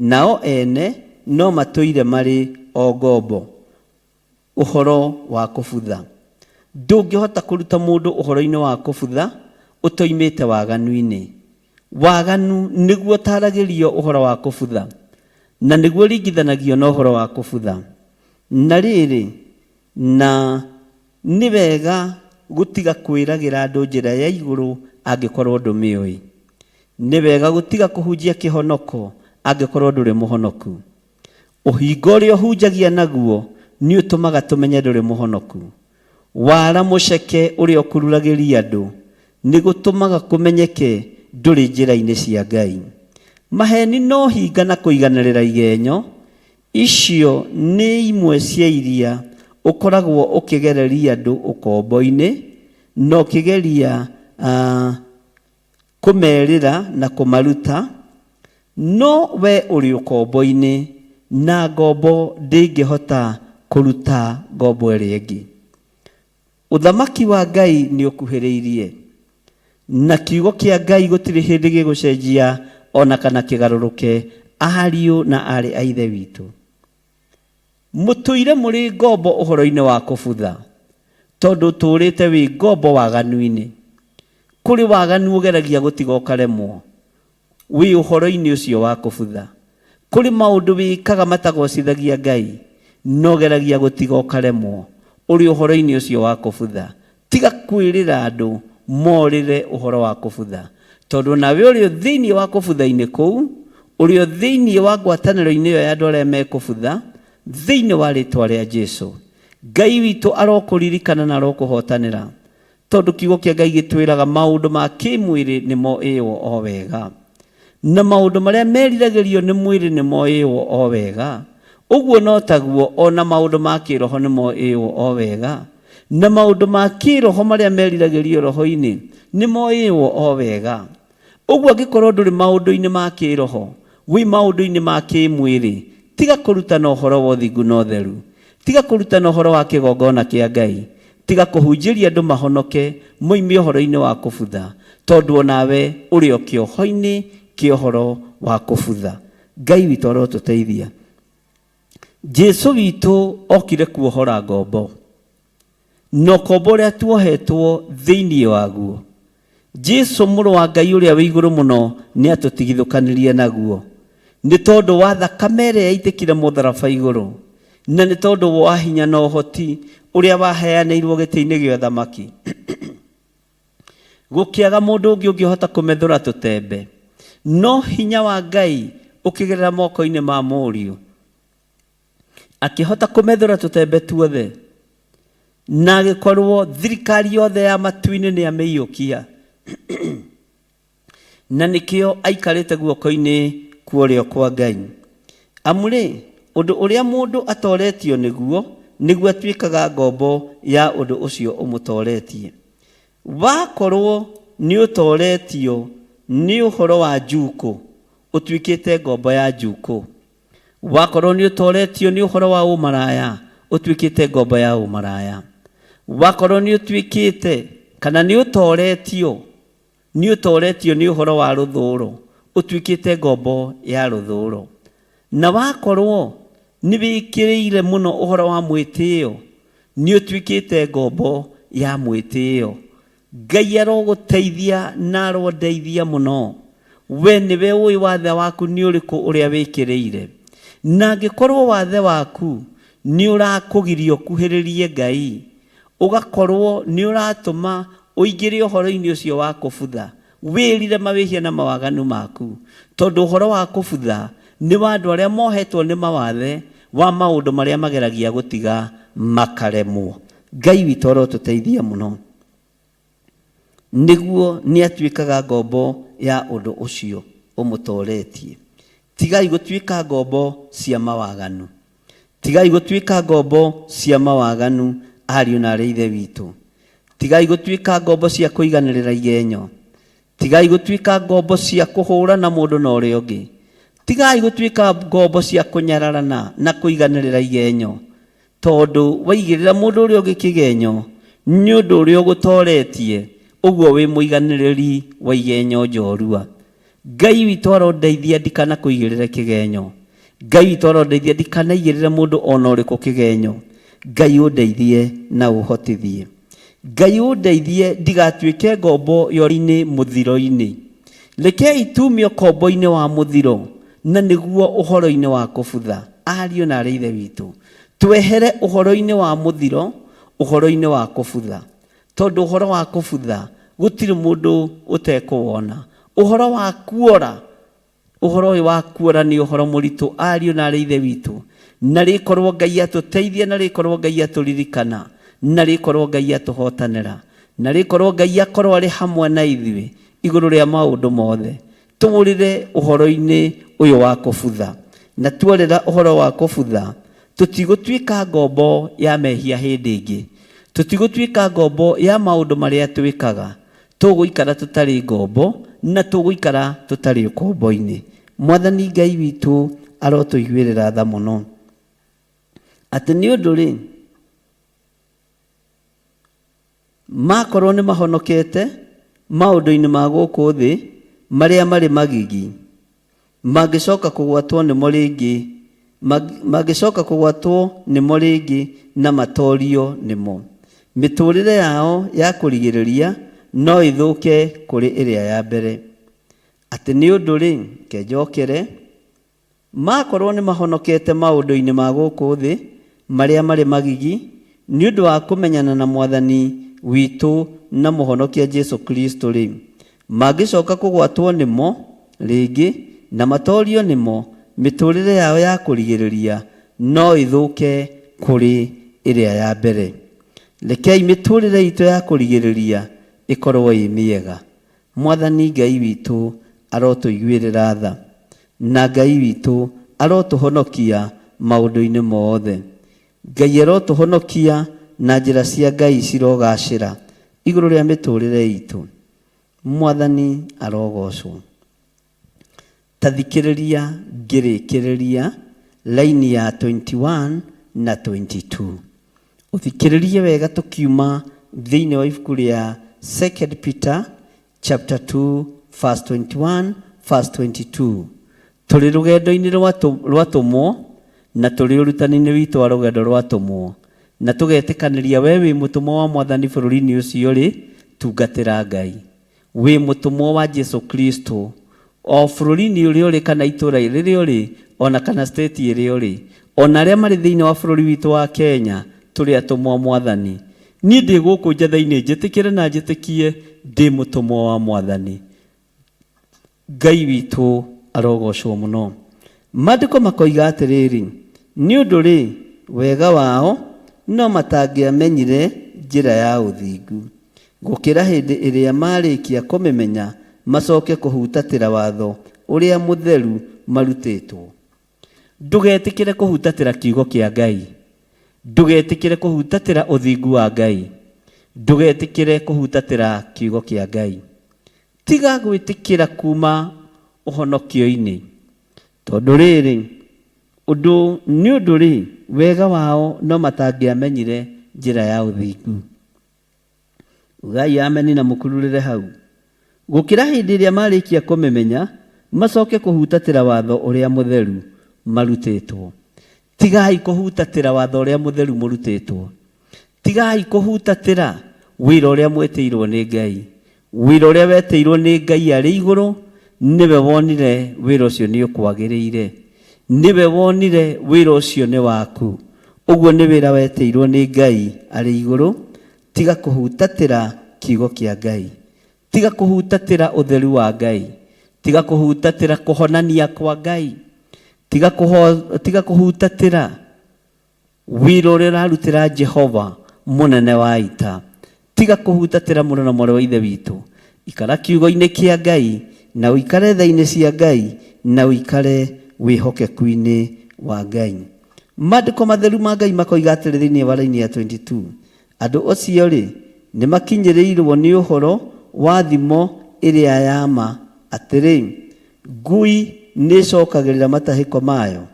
nao ene no matũire marĩ o ngombo. Ũhoro wa kũbutha. Ndũngĩhota kũruta mũndũ ũhoro-inĩ wa kũbutha ũtoimĩte waganu-inĩ. Waganu nĩguo taragĩrio ũhoro wa kũbutha, na nĩguo ringithanagio na ũhoro wa kũbutha. Na rĩrĩ, na nĩ wega gũtiga kwĩragĩra andũ njĩra ya igũrũ angĩkorwo ndũmĩũĩ. Nĩ wega gũtiga kũhunjia kĩhonoko angĩkorwo ndũrĩ mũhonoku. Ũhingo ũrĩa ũhunjagia naguo nĩ ũtũmaga tũmenye ndũrĩ mũhonoku. Wara mũceke ũrĩa ũkururagĩria andũ nĩ gũtũmaga kũmenyeke ndũrĩ njĩra-inĩ cia Ngai. Maheni no hinga na kũiganĩrĩra igenyo, icio nĩ imwe cia iria ũkoragwo ũkĩgereria andũ ũkombo-inĩ, na ũkĩgeria kũmerĩra na kũmaruta. No we ũrĩ ũkombo-inĩ, na ngombo ndĩngĩhota kũruta ngombo ĩrĩa ĩngĩ. Ũthamaki wa Ngai nĩ ũkuhĩrĩirie, na kiugo kĩa Ngai gũtirĩ hĩndĩ gĩgũcenjia ona kana kĩgarũrũke. Ariũ na arĩ a Ithe witũ, mũtũire mũrĩ ngombo ũhoro-inĩ wa kũbutha, tondũ tũrĩte wĩ ngombo waganu-inĩ. Kũrĩ waganu ũgeragia gũtiga ũkaremwo wĩ ũhoro-inĩ ũcio wa kũbutha. Kũrĩ maũndũ wĩkaga matagocithagia Ngai, no geragia gũtiga ũkaremwo ũrĩ ũhoro-inĩ ũcio wa kũbutha. Tiga kwĩrĩra andũ morĩre ũhoro wa kũbutha, tondũ nawe ũrĩ thĩinĩ wa kũbutha-inĩ kũu, ũrĩ thĩinĩ wa ngwatanĩro-inĩ ĩyo ya andũ arĩa mekũbutha, thĩinĩ wa rĩtwa rĩa Jesũ, Ngai witũ arokũririkana na arokũhotanĩra, tondũ kiugo kĩa Ngai gĩtwĩraga maũndũ ma kĩmwĩrĩ nĩ moĩywo o wega, na maũndũ marĩa meriragĩrio nĩ mwĩrĩ nĩ moĩywo o wega. Ũguo no taguo ona maũndũ ma kĩroho nĩ moĩywo o wega, na maũndũ ma kĩroho marĩa meriragĩrio roho-inĩ nĩ moĩywo o wega. Ũguo angĩkorwo ndũrĩ maũndũ-inĩ ma kĩroho, wĩ maũndũ-inĩ ma kĩmwĩrĩ, tiga kũrutana ũhoro wa ũthingu na ũtheru, tiga kũrutana ũhoro wa kĩgongona kĩa Ngai, tiga kũhunjĩria andũ mahonoke moime ũhoro-inĩ wa kũbutha, tondũ onawe ũrĩ o kĩoho-inĩ kĩa ũhoro wa kũbutha. Ngai witũ arotũteithia. Jesũ witũ okire kuohora ngombo, no kombo ũrĩa tuohetwo thĩinĩ waguo. Jesũ mũrũ wa Ngai ũrĩa wĩ igũrũ mũno nĩ atũtigithũkanirie naguo, nĩ tondũ wa thakame ĩrĩa yaitĩkire mũtharaba igũrũ, na nĩ tondũ wa hinya na ũhoti ũrĩa waheanĩirwo gĩtĩ-inĩ gĩa ũthamaki. Gũkĩaga mũndũ ũngĩ ũngĩhota kũmethũra tũtembe, no hinya wa Ngai ũkĩgerera moko-inĩ ma mũriũ akĩhota kũmethũra tũtembe tuothe, na agĩkorwo thirikari yothe ya matu-inĩ nĩ amĩiyũkia. Na nĩkĩo aikarĩte guoko-inĩ kwa ũrĩo kwa Ngai. Amu rĩ, ũndũ ũrĩa mũndũ atoretio nĩguo atuĩkaga ngombo ya ũndũ ũcio ũmũtoretie. Wakorwo nĩ ũtoretio nĩ ũhoro wa njukũ ũtuĩkĩte ngombo ya njukũ, wakorwo nĩ ũtoretio nĩ ũhoro wa ũmaraya ũtuĩkĩte ngombo ya ũmaraya, wakorwo nĩ ũtuĩkĩte kana nĩ ũtoretio nĩ ũhoro wa rũthũũro ũtuĩkĩte ngombo ya rũthũũro, na wakorwo nĩ wĩkĩrĩire mũno ũhoro wa mwĩtĩo nĩ ũtuĩkĩte ngombo ya mwĩtĩo. Ngai arogũteithia na arondeithia mũno. We nĩwe ũĩ wathe waku nĩ ũrĩkũ ũrĩa wĩkĩrĩire, na angĩkorwo wathe waku nĩ ũrakũgiria ũkuhĩrĩrie Ngai, ũgakorwo nĩ ũratũma ũingĩre ũhoro-inĩ ũcio wa kũbutha, wĩrire mawĩhia na mawaganu maku, tondũ ũhoro wa kũbutha nĩ wa andũ arĩa mohetwo nĩ mawathe wa maũndũ marĩa mageragia gũtiga makaremwo. Ngai witũ arotũteithia mũno, nĩguo nĩ atuĩkaga ngombo ya ũndũ ũcio ũmũtoretie. Tigai gũtuĩka ngombo cia mawaganu, tigai gũtuĩka ngombo cia mawaganu ariũ na arĩ ithe witũ, tigai gũtuĩka ngombo cia kũiganĩrĩra igenyo, tigai gũtuĩka ngombo cia kũhũra na mũndũ na ũrĩa ũngĩ, tigai gũtuĩka ngombo cia kũnyararana na kũiganĩrĩra igenyo, tondũ waigĩrĩra mũndũ ũrĩa ũngĩ kĩgenyo nĩ ũndũ ũrĩa ũgũtoretie, ũguo wĩ mũiganĩrĩri wa igenyo njorua. Ngai witũ arondeithia ndikana kũigĩrĩra kĩgenyo, Ngai witũ arondeithia ndikana igĩrĩre mũndũ ona ũrĩkũ kĩgenyo. Ngai ũndeithie na ũhotithie, Ngai ũndeithie ndigatuĩke ngombo yori-inĩ mũthiro-inĩ. Rekei tumio kombo-inĩ wa mũthiro, na nĩguo ũhoro-inĩ wa kũbutha. Ariũ na arĩ ithe witũ, twehere ũhoro-inĩ wa mũthiro, ũhoro-inĩ wa kũbutha, tondũ ũhoro wa kũbutha gũtirĩ mũndũ ũtekũwona. Ũhoro wa kuora, ũhoro ũyũ wa kuora nĩ ũhoro mũritũ ariũ na arĩ ithe witũ, na rĩkorwo Ngai atũteithia, na rĩkorwo Ngai atũririkana, na rĩkorwo Ngai atũhotanĩra, na rĩkorwo Ngai akorwo arĩ hamwe na ithuĩ igũrũ rĩa maũndũ mothe. Tũũrĩre ũhoro-inĩ ũyũ wa kũbutha, na tuorĩra ũhoro wa kũbutha tũtigũtuĩka ngombo ya mehia hĩndĩ ĩngĩ, tũtigũtuĩka ngombo ya maũndũ marĩa twĩkaga. Tũgũikara tũtarĩ ngombo na tũgũikara tũtarĩ ũkombo-inĩ. Mwathani Ngai witũ arotũiguĩrĩra tha mũno, atĩ nĩ ũndũ rĩ makorwo nĩ mahonokete maũndũ-inĩ ma gũkũ thĩ marĩa marĩ magigi, mangĩcoka kũgwatwo nĩmo rĩngĩ, mangĩcoka kũgwatwo nĩmo rĩngĩ na matorio nĩmo, mĩtũrĩre yao ya kũrigĩrĩria no ĩthũke kũrĩ ĩrĩa ya mbere. Atĩ nĩ ũndũ rĩ, kenjokere, makorwo nĩ mahonokete maũndũ-inĩ ma gũkũ thĩ marĩa marĩ magigi nĩ ũndũ wa kũmenyana na Mwathani witũ na mũhonokia Jesu Kristo rĩ, mangĩcoka kũgwatwo nĩmo rĩngĩ na matorio nĩmo, mĩtũrĩre yao ya kũrigĩrĩria no ĩthũke kũrĩ ĩrĩa ya mbere. Rekei mĩtũrĩre itũ ya kũrigĩrĩria ĩkorwo ĩ mĩega. Mwathani Ngai witũ arotũiguĩrĩra tha, na Ngai witũ arotũhonokia maũndũ-inĩ mothe. Ngai arotũhonokia na njĩra cia Ngai cirogacĩra igũrũ rĩa mĩtũrĩre itũ. Mwathani arogocwo. Tathikĩrĩria ngĩrĩkĩrĩria laini ya 21 na 22. Ũthikĩrĩrie wega tũkiuma thĩinĩ wa ibuku rĩa 2 Peter chapter 2 verse 21 verse 22. Tũrĩ rũgendo-inĩ rwatũmwo na tũrĩ ũrutani-inĩ witũ wa rũgendo rwatũmwo, na tũgetĩkanĩria we wĩ mũtũmwo wa Mwathani bũrũri-inĩ ũcio rĩ, tungatĩra Ngai. Wĩ mũtũmwo wa Jesu Kristo o bũrũri-inĩ ũrĩa ũrĩ kana itũra rĩrĩa ũrĩ, ona kana state ĩrĩa ũrĩ, ona arĩa marĩ thĩinĩ wa bũrũri witũ wa Kenya, tũrĩ atũmwo Mwathani. Niĩ ndĩ gũkũ njatha-inĩ njĩtĩkĩre na njĩtĩkie ndĩ mũtũmwo wa Mwathani. Ngai witũ arogocwo mũno. Maandĩko makoiga atĩrĩrĩ, nĩ ũndũ rĩ, wega wao no matangĩamenyire njĩra ya ũthingu, gũkĩra hĩndĩ ĩrĩa marĩkia kũmĩmenya macoke kũhutatĩra watho ũrĩa mũtheru marutĩtwo. Ndũgetĩkĩre kũhutatĩra kiugo kĩa Ngai, ndũgetĩkĩre kũhutatĩra ũthingu wa Ngai, ndũgetĩkĩre kũhutatĩra kiugo kĩa Ngai. tiga gwitikira kuma uhonokio-ini tondu riri undu ni undu ri wega wao no matangiamenyire njira ya uthingu. Ngai ameni na mukururire hau gukira hindi iria marikia kumemenya macoke kuhutatira watho uria mutheru marutitwo. Tigai kuhutatira watho uria mutheru murutitwo. Tigai kuhutatira wira uria mweteirwo ni Ngai. Wira uria weteirwo ni Ngai ari iguru niwe wonire wira ucio ni ukwagiriire. Niwe wonire wira ucio ni waku. Uguo ni wira weteirwo ni Ngai ari iguru. Tiga kuhutatira kiugo kia Ngai. Tiga kuhutatira utheru wa Ngai. Tiga kuhutatira kuhonania kwa Ngai. Tiga kuhutatira wira uria urarutira Jehova munene wa ita. Tiga kuhutatira munene mwari wa ithe witu. Ikara kiugo-ini kia Ngai na uikare tha-ini cia Ngai na uikare wihokeku-ini wa Ngai. Maandiko matheru ma Ngai makoiga atĩrĩ thĩinĩ wa raini ya 22, andũ acio rĩ nĩ makinyĩrĩirwo nĩ ũhoro wa thimo ĩrĩa ya ma atĩrĩ, ngui nĩ ĩcokagĩrĩra matahĩko mayo,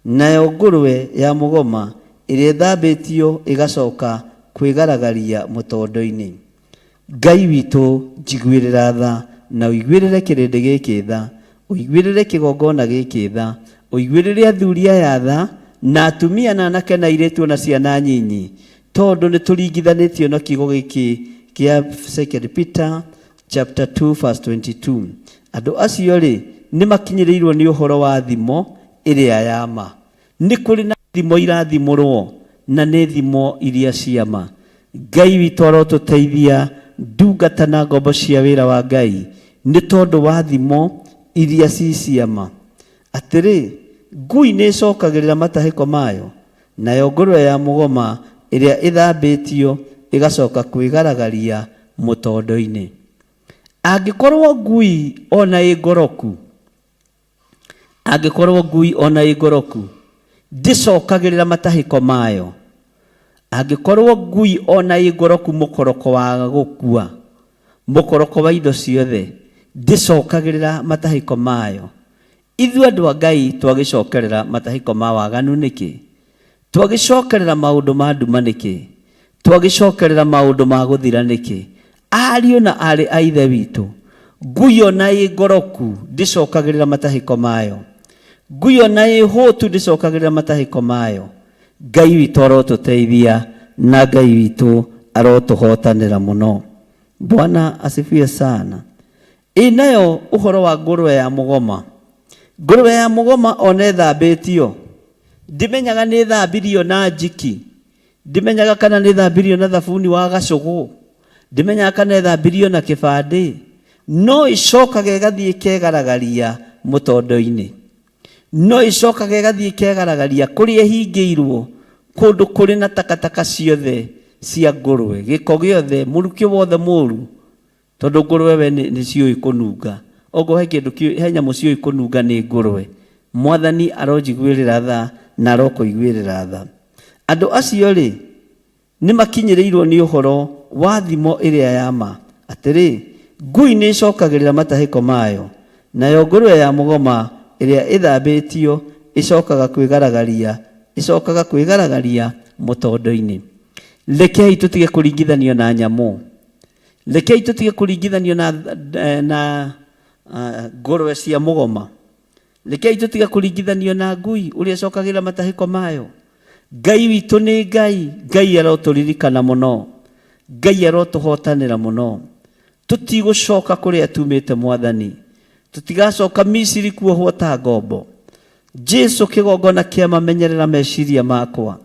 nayo ngũrwe ya mũgoma ĩrĩa ĩthambĩtio ĩgacoka kwĩgaragaria mũtondo-inĩ. Ngai witũ njiguĩrĩra tha na ũiguĩrĩre kĩrĩndĩ gĩkĩ tha, ũiguĩrĩre kĩgongona gĩkĩ tha, ũiguĩrĩre athuri aya tha na atumia na anake na airĩtu na ciana nyinyi, tondũ nĩ tũringithanĩtio na kiugo gĩkĩ kĩa 2 Peter chapter 2 verse 22. Andũ acio rĩ nĩ makinyĩrĩirwo nĩ ũhoro wa thimo ĩrĩa ya ma. Nĩ kũrĩ na thimo irathimũrwo na nĩ thimo iria cia ma. Ngai witũ arotũteithia ndungata na ngombo cia wĩra wa Ngai nĩ tondũ wa thimo iria ci cia ma. Atĩrĩ, ngui nĩ ĩcokagĩrĩra matahĩko mayo, nayo ngũrwe ya mũgoma ĩrĩa ĩthambĩtio ĩgacoka kwĩgaragaria mũtondo-inĩ. Angĩkorwo ngui ona ĩ ngoroku, ndĩcokagĩrĩra matahĩko mayo. Angĩkorwo ngui ona ĩ ngoroku mũkoroko wa gũkua, mũkoroko wa indo ciothe, ndĩcokagĩrĩra matahĩko mayo. Ithuĩ andũ a Ngai twagĩcokerera matahĩko ma waganu nĩkĩ? Twagĩcokerera maũndũ ma nduma nĩkĩ? Twagĩcokerera maũndũ ma gũthira nĩkĩ? Ariũ na arĩ a ithe witũ, ngui ona ĩ ngoroku ndĩcokagĩrĩra matahĩko mayo. Ngui ona ĩ hũtu ndĩcokagĩrĩra matahĩko mayo. Ngai witũ arotũteithia na Ngai witũ arotũhotanĩra mũno. Bwana asifiwe sana. Inayo ũhoro wa ngũrwe ya mũgoma. Ngũrwe ya mũgoma ona ĩthambĩtio, ndimenyaga nĩ ĩthambirio na njiki, ndimenyaga kana nĩ ĩthambirio na thabuni wa gacũgũ, ndimenyaga kana ĩthambirio na kĩbandĩ, no ĩcokaga ĩgathiĩ ĩkegaragaria mũtondo-inĩ. No ĩcokaga ĩgathiĩ ĩkegaragaria kũrĩa ĩhingĩirwo, kũndũ kũrĩ na takataka ciothe cia ngũrwe, gĩko gĩothe, mũrukĩ wothe mũru, tondũ ngũrwe we nĩ ciũĩ kũnunga. Ogo he kĩndũ he nyamũ ciũĩ kũnunga nĩ ngũrwe. Mwathani aronjiguĩrĩra tha na arokũiguĩrĩra tha. Andũ acio rĩ nĩ makinyĩrĩirwo nĩ ũhoro wa thimo ĩrĩa ya ma. Atĩrĩ, ngui nĩ ĩcokagĩrĩra matahĩko mayo, nayo ngũrwe ya mũgoma ĩrĩa ĩthambĩtio ĩcokaga kwĩgaragaria mũtondo-inĩ. Rekei tũtige kũringithanio na nyamũ. Rekei tũtige kũringithanio na ngũrwe cia mũgoma. Rekei tũtige kũringithanio na ngui ũrĩa ĩcokagĩrĩra matahĩko mayo. Ngai witũ nĩ Ngai, Ngai arotũririkana mũno, Ngai arotũhotanĩra mũno. Tũtigũcoka kũrĩa tumĩte Mwathani, tũtigacoka Misiri kuohwo ta ngombo. Jesu kĩgongona kĩa mamenyerera meciria makwa,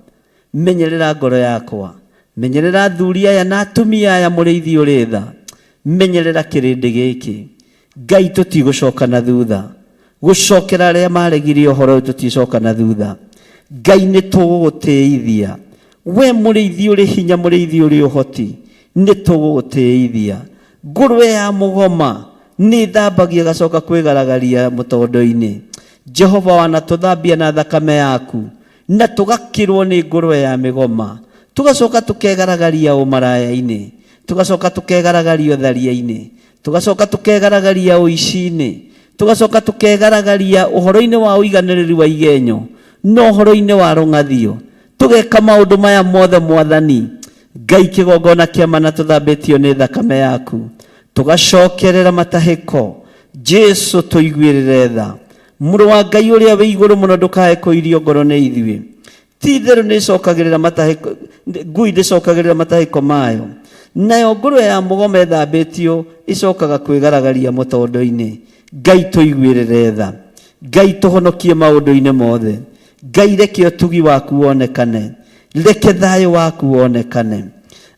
menyerera ngoro yakwa, menyerera athuri aya na atumia aya mũrĩithi ũrĩ tha, menyerera kĩrĩndĩ gĩkĩ. Ngai tũtigũcoka na thutha, gũcokera arĩa maregire ũhoro ũyũ tũticoka na thutha. Ngai nĩ tũgũgũtĩithia, we mũrĩithi ũrĩ hinya, mũrĩithi ũrĩ ũhoti, nĩ tũgũgũtĩithia. Ngũrwe ya mũgoma nĩ thambagia gacoka kwĩgaragaria mũtondo-inĩ. Jehova wanatũthambia na thakame yaku, na tũgakĩrwo nĩ ngũrwe ya mĩgoma, tũgacoka tũkegaragaria ũmaraya-inĩ, tũgacoka tũkegaragaria ũtharia-inĩ, tugacoka tukegaragaria uici-inĩ, tugacoka tukegaragaria ũhoro-inĩ wa ũiganĩrĩri wa igenyo no ũhoro-inĩ wa rũng'athio, tugeka maũndũ maya mothe Mwathani Ngai kĩgongona kĩa mana tũthambĩtio nĩ thakame yaku, tugacokerera matahĩko Jesu tũiguĩrĩre tha. Mũrũ wa Ngai ũrĩa wĩ igũrũ mũno ndũkae kũirio ngoro nĩ ithuĩ. Ti-itherũ nĩĩcokagĩrĩra matahĩko, ngui ndĩcokagĩrĩra matahĩko mayo, nayo ngũrwe ya mũgome thambĩtio icokaga kwĩgaragaria mũtondo-inĩ. Ngai tũiguĩrĩre tha, Ngai tũhonokie maũndũ-inĩ mothe, Ngai reke ũtugi waku wonekane, reke thayũ waku wonekane.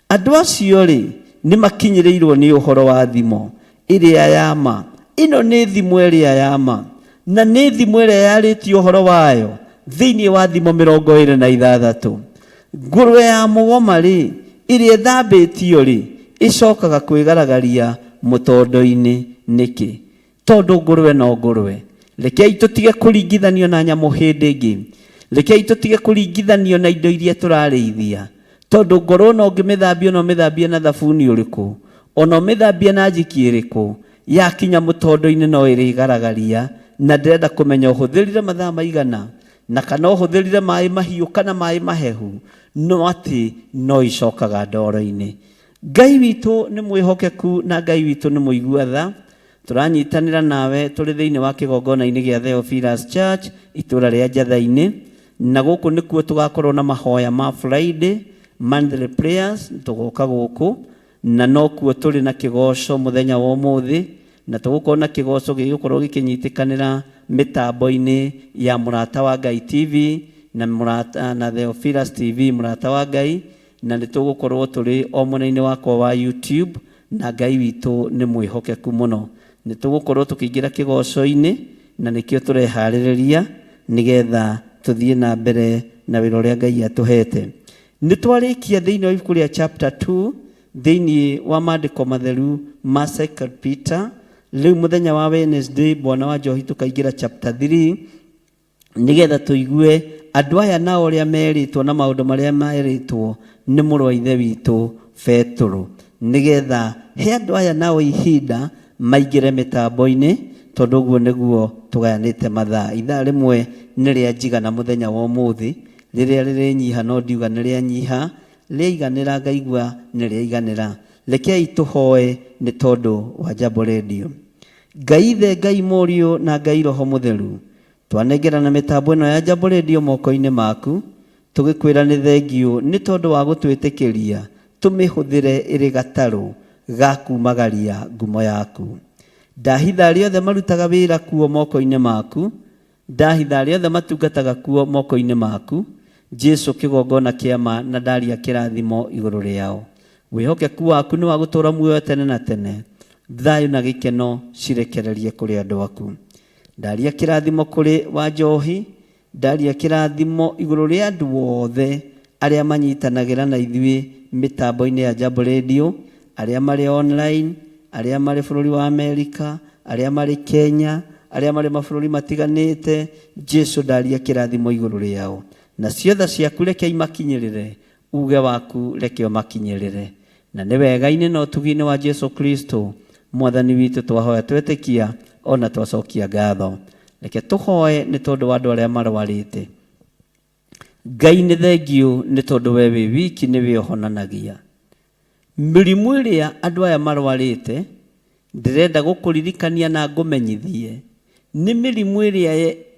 Andũ acio rĩ nĩ makinyĩrĩirwo nĩ ũhoro wa thimo ĩrĩa ya ma. Ĩno nĩ thimo ĩrĩa ya ma, na nĩ thimo ĩrĩa yarĩtio ũhoro wayo thĩinĩ wa thimo 26. Ngũrwe ya mũgoma rĩ ĩrĩa ĩthambĩtio rĩ ĩcokaga kwĩgaragaria mũtondo-inĩ. Nĩkĩ? Tondũ ngũrwe no ngũrwe. Rekei tũtige kũringithanio na nyamũ hĩndĩ ĩngĩ, rekei tũtige kũringithanio na indo iria tũrarĩithia, tondũ ngũrwe no ũngĩmĩthambia no ũmĩthambie na thabuni ũrĩkũ, ona ũmĩthambie na njiki ĩrĩkũ, yakinya mũtondo-inĩ no ĩrĩgaragaria. Na ndĩrenda kũmenya ũhũthĩrire mathaa maigana, na kana ũhũthĩrire maĩ mahiũ kana maĩ mahehu, no atĩ no icokaga ndoro-inĩ. Ngai witũ nĩ mwĩhokeku na Ngai witũ nĩ mũigua tha. Tũranyitanĩra nawe tũrĩ thĩinĩ wa kĩgongona-inĩ gĩa Theophilus Church itũra rĩa Njatha-inĩ, na gũkũ nĩkuo tũgakorwo na mahoya ma Friday monthly prayers. Tũgoka gũkũ na no kuo tũrĩ na kĩgoco mũthenya wa ũmũthĩ, na tũgũkorwo na kĩgoco gĩgũkorwo gĩkĩnyitĩkanĩra mĩtambo-inĩ ya Mũrata wa Ngai TV na Theophilus TV Mũrata wa Ngai, na nĩ tũgũkorwo tũrĩ o mwena-inĩ wakwa wa YouTube, na Ngai witũ nĩ mwĩhokeku mũno. Nĩ tũgũkorwo tũkĩingĩra kĩgoco-inĩ na nĩkĩo tũreharĩrĩria nĩgetha tũthiĩ na mbere na wĩra ũrĩa Ngai atũhete. Nĩ twarĩkia thĩinĩ wa ibuku rĩa chapter 2 thĩinĩ wa maandĩko matheru ma 2 Peter. Rĩu mũthenya wa Wednesday Bwana wa Njohi tũkaingĩra chapter 3 nĩgetha tũigue andũ aya nao ũrĩa merĩtwo na maũndũ marĩa merĩtwo nĩ mũrũ wa ithe witũ Petero, nĩgetha he andũ aya nao ihinda maingĩre mĩtambo-inĩ, tondũ ũguo nĩguo tũgayanĩte mathaa. Ithaa rĩmwe nĩ rĩa njigana mũthenya wa ũmũthĩ, rĩrĩa rĩrĩnyiha no ndiuga nĩ rĩa nyiha, rĩaiganĩra ngaigua nĩ rĩaiganĩra. Rekei tũhoe nĩ tondũ wa Jambo Radio. Ngai Ithe, Ngai Mũriũ na Ngai Roho Mũtheru, twanengerana mĩtambo ĩno ya Jambo Radio moko-inĩ maku, tũgĩkwĩra nĩ thengiũ nĩ tondũ wa gũtwĩtĩkĩria tũmĩhũthĩre ĩrĩ gatarũ ga kumagaria ngumo yaku. Ndahitha arĩa othe marutaga wĩra kuo moko-inĩ maku, ndahitha arĩa othe matungataga kuo moko-inĩ maku, Jesu kĩgongona kĩa ma na ndaria kĩrathimo igũrũ rĩao. Wĩhokeku waku nĩ wa gũtũũra muoyo tene na tene, thayũ na gĩkeno cirekererie kũrĩ andũ aku. Ndaria kĩrathimo kũrĩ wa Njohi, ndaria kĩrathimo igũrũ rĩa andũ othe arĩa manyitanagĩra na ithuĩ mĩtambo-inĩ ya Jambo Radio, arĩa marĩ online, arĩa marĩ bũrũri wa Amerika, arĩa marĩ Kenya, arĩa marĩ mabũrũri matiganĩte. Jesu, ndaria kĩrathimo igũrũ rĩao, na ciothe ciaku reke imakinyĩrĩre, uge waku reke ũmakinyĩrĩre. Na nĩ wega-inĩ na ũtugi-inĩ wa Jesu Kristo Mwathani witũ twahoya twetĩkia ona twacokia ngatho. Reke tũhoe nĩ tondũ wa andũ arĩa marwarĩte. Ngai nĩ thengiũ nĩ tondũ we wĩ wiki nĩwe ũhonanagia mĩrimũ ĩrĩa andũ aya marwarĩte. Ndĩrenda gũkũririkania na ngũmenyithie nĩ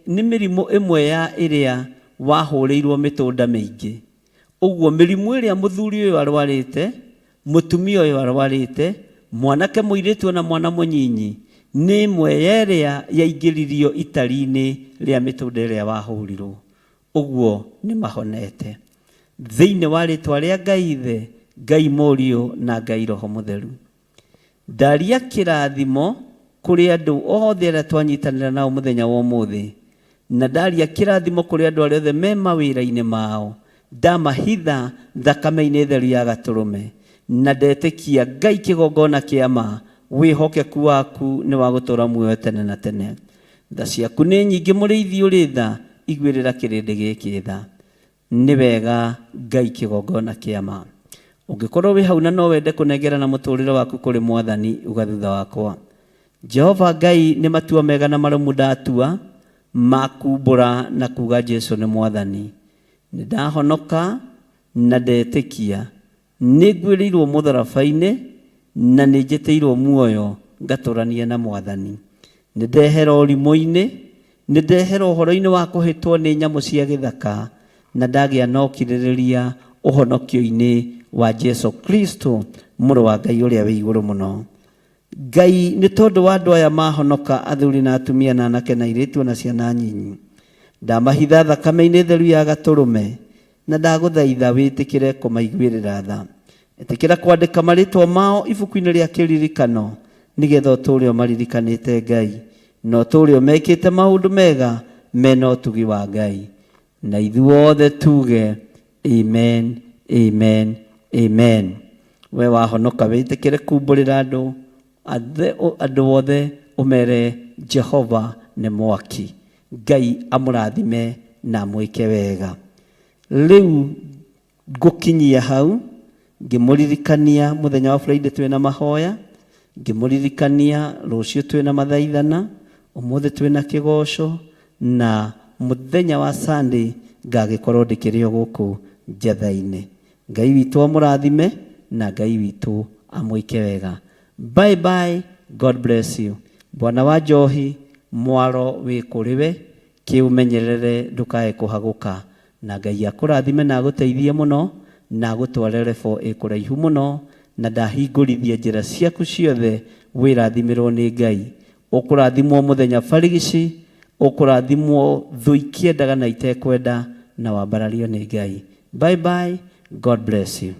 mĩrimũ ĩmwe ya ĩrĩa wahũrĩirwo mĩtũnda mĩingĩ. Ũguo mĩrimũ ĩrĩa mũthuri ũyũ arwarĩte, mũtumia ũyũ arwarĩte, mwanake mũirĩtu na mwana mũnyinyi, nĩ ĩmwe ya ĩrĩa yaingĩririo itari-inĩ rĩa mĩtũnda ĩrĩa wahũrirwo. Ũguo nĩ mahonete thĩinĩ wa rĩtwa rĩa Ngai Ithe, Ngai Mũriũ na Ngai Roho Mũtheru. Ndaria kĩrathimo kũrĩ andũ othe arĩa twanyitanĩra nao mũthenya wa ũmũthĩ, na ndaria kĩrathimo kũrĩ andũ arĩa othe me mawĩra-inĩ mao. Ndamahitha thakame-inĩ theru ya Gatũrũme, na ndetĩkia Ngai kĩgongona kĩa ma, wĩhokeku waku nĩ wa gũtũũra muoyo tene na tene. Tha ciaku nĩ nyingĩ mũrĩithi ũrĩ tha, igwĩrĩra kĩrĩndĩ gĩkĩ tha. Nĩ wega Ngai kĩgongona kĩa ma. Ũngĩkorwo wĩ hau na no wende kũnengerana mũtũrĩre waku kũrĩ Mwathani, uga thutha wakwa: Jehova Ngai, nĩ matua mega na marũmu ndatua makumbũra na kuga Jesu nĩ Mwathani. Nĩ ndahonoka na ndetĩkia, nĩ nguĩrĩirwo mũtharaba-inĩ na nĩ njĩtĩirwo muoyo ngatũrania na Mwathani. Nĩ ndehera ũrimũ-inĩ, nĩ ndehera ũhoro-inĩ wa kũhĩtwo nĩ nyamũ cia gĩthaka, na ndagĩa na ũkirĩrĩria ũhonokio-inĩ wa Jesu Kristo, mũrũ wa Ngai ũrĩa wĩ igũrũ mũno. Ngai, nĩ tondũ wa andũ aya mahonoka, athuri na atumia na anake na airĩtu na ciana nyinyi, ndamahitha thakame-inĩ theru ya Gatũrũme, na ndagũthaitha wĩtĩkĩre kũmaiguĩrĩra tha. Ĩtĩkĩra kwandĩka marĩtwa mao ibuku-inĩ rĩa kĩririkano, nĩgetha ũtũũre ũmaririkanĩte Ngai, na ũtũũre ũmekĩte maũndũ mega mena ũtugi wa Ngai. Na ithuothe tuge amen, amen, amen. We wahonoka wĩtĩkĩre kumbũrĩra andũ othe, ũmere Jehova nĩ mwaki. Ngai amũrathime na amwĩke wega. Rĩu ngũkinyia hau ngĩmũririkania mũthenya wa Friday twĩna mahoya, ngĩmũririkania rũciũ twĩna mathaithana, ũmũthĩ twĩna kĩgoco, na mũthenya wa Sunday ngagĩkorwo ndĩkĩrĩ o gũkũ njatha-inĩ. Ngai witũ amũrathime na Ngai witũ amwĩke wega. Bye bye, God bless you. Bwana wa njohi mwaro wĩ kũrĩwe, kĩũmenyerere ndũkae kũhagũka, na Ngai akũrathime na agũteithie mũno, na agũtware rebo ĩkũraihu mũno, na ndahingũrithia njĩra ciaku ciothe, wĩrathimirwo nĩ Ngai. Ũkũrathimwo mũthenya barigici, ũkũrathimwo thũ ikĩendaga na itekwenda, na wambarario nĩ Ngai. Bye bye, God bless you.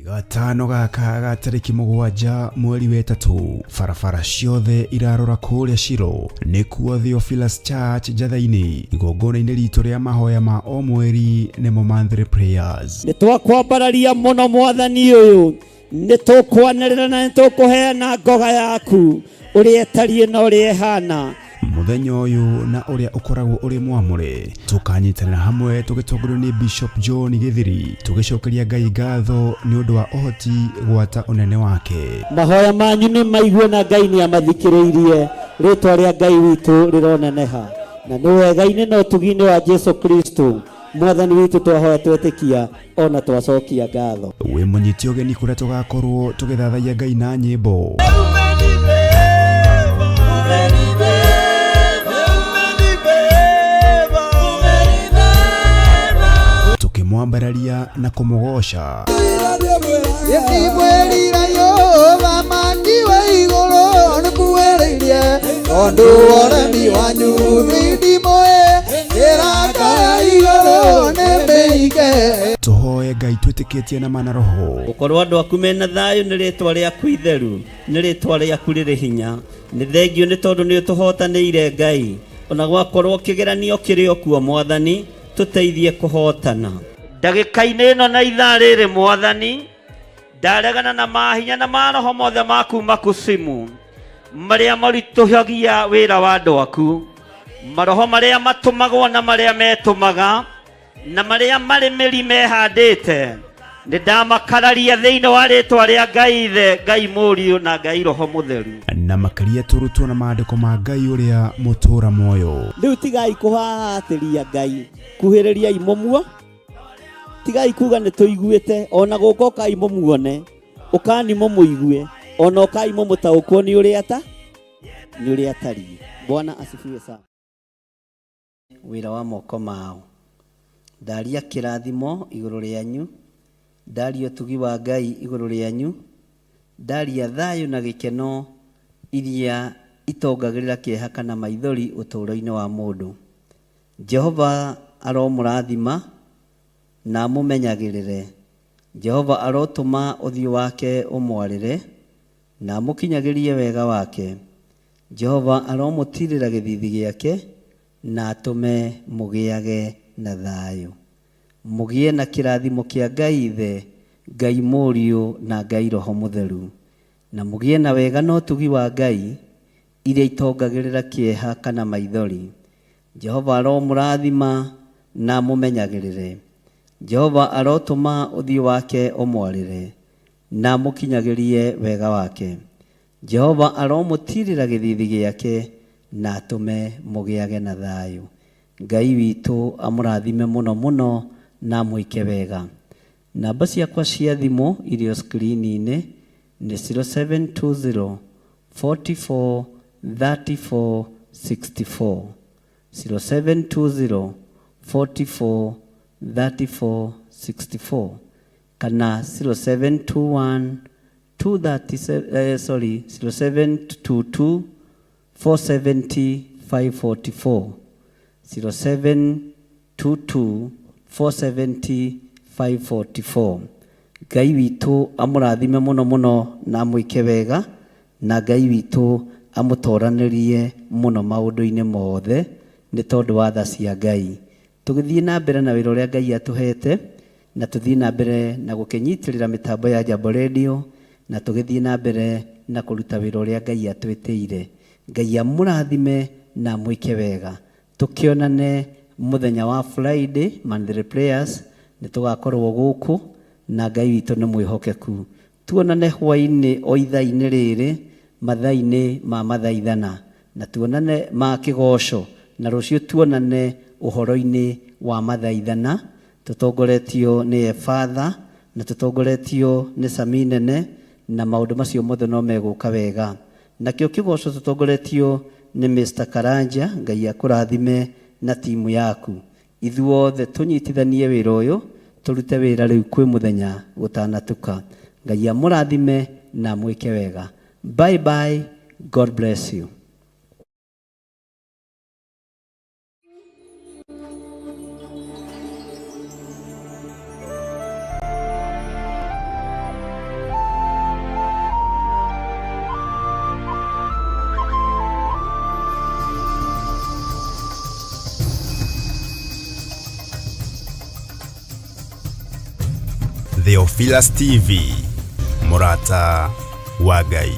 Gatano gaka ga tarĩki 7 mweri wa 3, barabara ciothe irarora kũrĩa Shiro, nĩkuo Theophilus Church njatha-inĩ, igongona-inĩ ritũ rĩa mahoya ma o mweri nĩmo monthly prayers. Nĩtwakwambararia mũno Mwathani ũyũ, nĩtũkwanĩrĩra na nĩtũkũheana ngoga yaku ũrĩa ĩtariĩ na ũrĩa ĩhana. Mũthenya ũyũ na ũrĩa ũkoragwo ũrĩ mwamũre, tũkanyitanĩra hamwe tũgĩtongorio nĩ Bishop John Gĩthiri, tũgĩcokeria Ngai ngatho nĩ ũndũ wa ũhoti gwata ũnene wake. Mahoya manyu nĩ maigue na Ngai nĩ amathikĩrĩirie, rĩtwa rĩa Ngai witũ rĩroneneha, na nĩ wega-inĩ na ũtugi-inĩ wa Jesu Kristo Mwathani witũ twahoya twetĩkia, ona twacokia ngatho. Wĩ mũnyiti ũgeni kũrĩa tũgakorwo tũgĩthathaiya Ngai na nyĩmbo. Tukimwambararia na kumugosha. Tuhoye Ngai twĩtĩkĩtie na mana roho. Gũkorwo andũ aku mena thayũ nĩ rĩtwa rĩaku itheru, nĩ rĩtwa rĩaku rĩrĩ hinya. Nĩ thengio nĩ tondũ nĩ ũtũhotanĩire Ngai, ona gwakorwo kĩgeranio kĩrĩ o kuo Mwathani, tũteithie kũhotana. Ndagĩka-inĩ ĩno na ithaa rĩrĩ Mwathani, ndaregana na mahinya na maroho mothe maku makusimu marĩa maritũhagia wĩra wa andũ aku, maroho marĩa matũmagwo na marĩa metũmaga na marĩa marĩ mĩri mehandĩte. Nĩ ndamakararia thĩinĩ wa rĩtwa rĩa Ngai Ithe, Ngai Mũriũ na Ngai Roho Mũtheru, na makĩria tũrutwo na maandĩko ma Ngai ũrĩa mũtũũra muoyo. Rĩu tigai kũhahatĩria Ngai, kuhĩrĩria imũmuo, tigai kuga nĩ tũiguĩte, ona gũka ũkai mũmuone, ũkani mũmũigue, ona ukaimo mutaukwo ni uri atari. Bwana asifiwe sana. Wira wa moko mao ndaria kirathimo iguru rianyu, ndaria utugi wa Ngai iguru rianyu, ndaria thayu na gikeno iria itongagirira kieha kana maithori uturo-ini wa mundu. Jehova aromurathima na mumenyagirire. Jehova arotuma uthio wake umwarire na mukinyagirie wega wake. Jehova aromutirira githithi giake na atume mugiage na thayu. Mugie na kirathimo kia Ngai Ithe, Ngai Mũriũ na Ngai Roho Mũtheru, na mugie na wega no tugi wa Ngai iria itongagirira kieha kana maithori. Jehova aromurathima na mumenyagirire. Jehova arotuma uthio wake umwarire na mukinyagirie wega wake. Jehova aromutirira githithi giake na atume mugiage na thayu. Ngai witu amurathime muno muno na muike wega. Namba ciakwa cia thimu irio screen-ini ni 0720 44 34 64, 0720 44 34 64, kana 0721 0722 470 544, 0722 470 544. Ngai witu amurathime muno muno na muike wega, na Ngai witu amutoranirie muno maundu-ini mothe ni tondu wa tha cia Ngai. Tugithie na mbere na wira uria Ngai atuhete, na tuthie na mbere na gukinyitirira mitambo ya Jambo Radio, na tugithie na mbere na kuruta wira uria Ngai atwitiire. Ngai amurathime na muike wega. Tukionane muthenya wa Friday Monday prayers, ni tugakorwo guku na Ngai witu ni mwihokeku. Tuonane hwaini o ithaa-ini riri, mathaa-ini ma mathaithana, na tuonane ma kigoco, na rucio tuonane uhoro-ini wa mathaithana. Tutongoretio ni Father na tutongoretio ni Saminene, na maundu macio mothe no meguka wega. Na kio kigoco tutongoretio ni Mr. Karanja. Ngai akurathime na timu yaku. Ithuothe tunyitithanie wira uyu, turute wira riu kwi muthenya gutanatuka. Ngai amurathime na mwike wega. Bye bye. God bless you. Theophilus TV, Murata wa Ngai.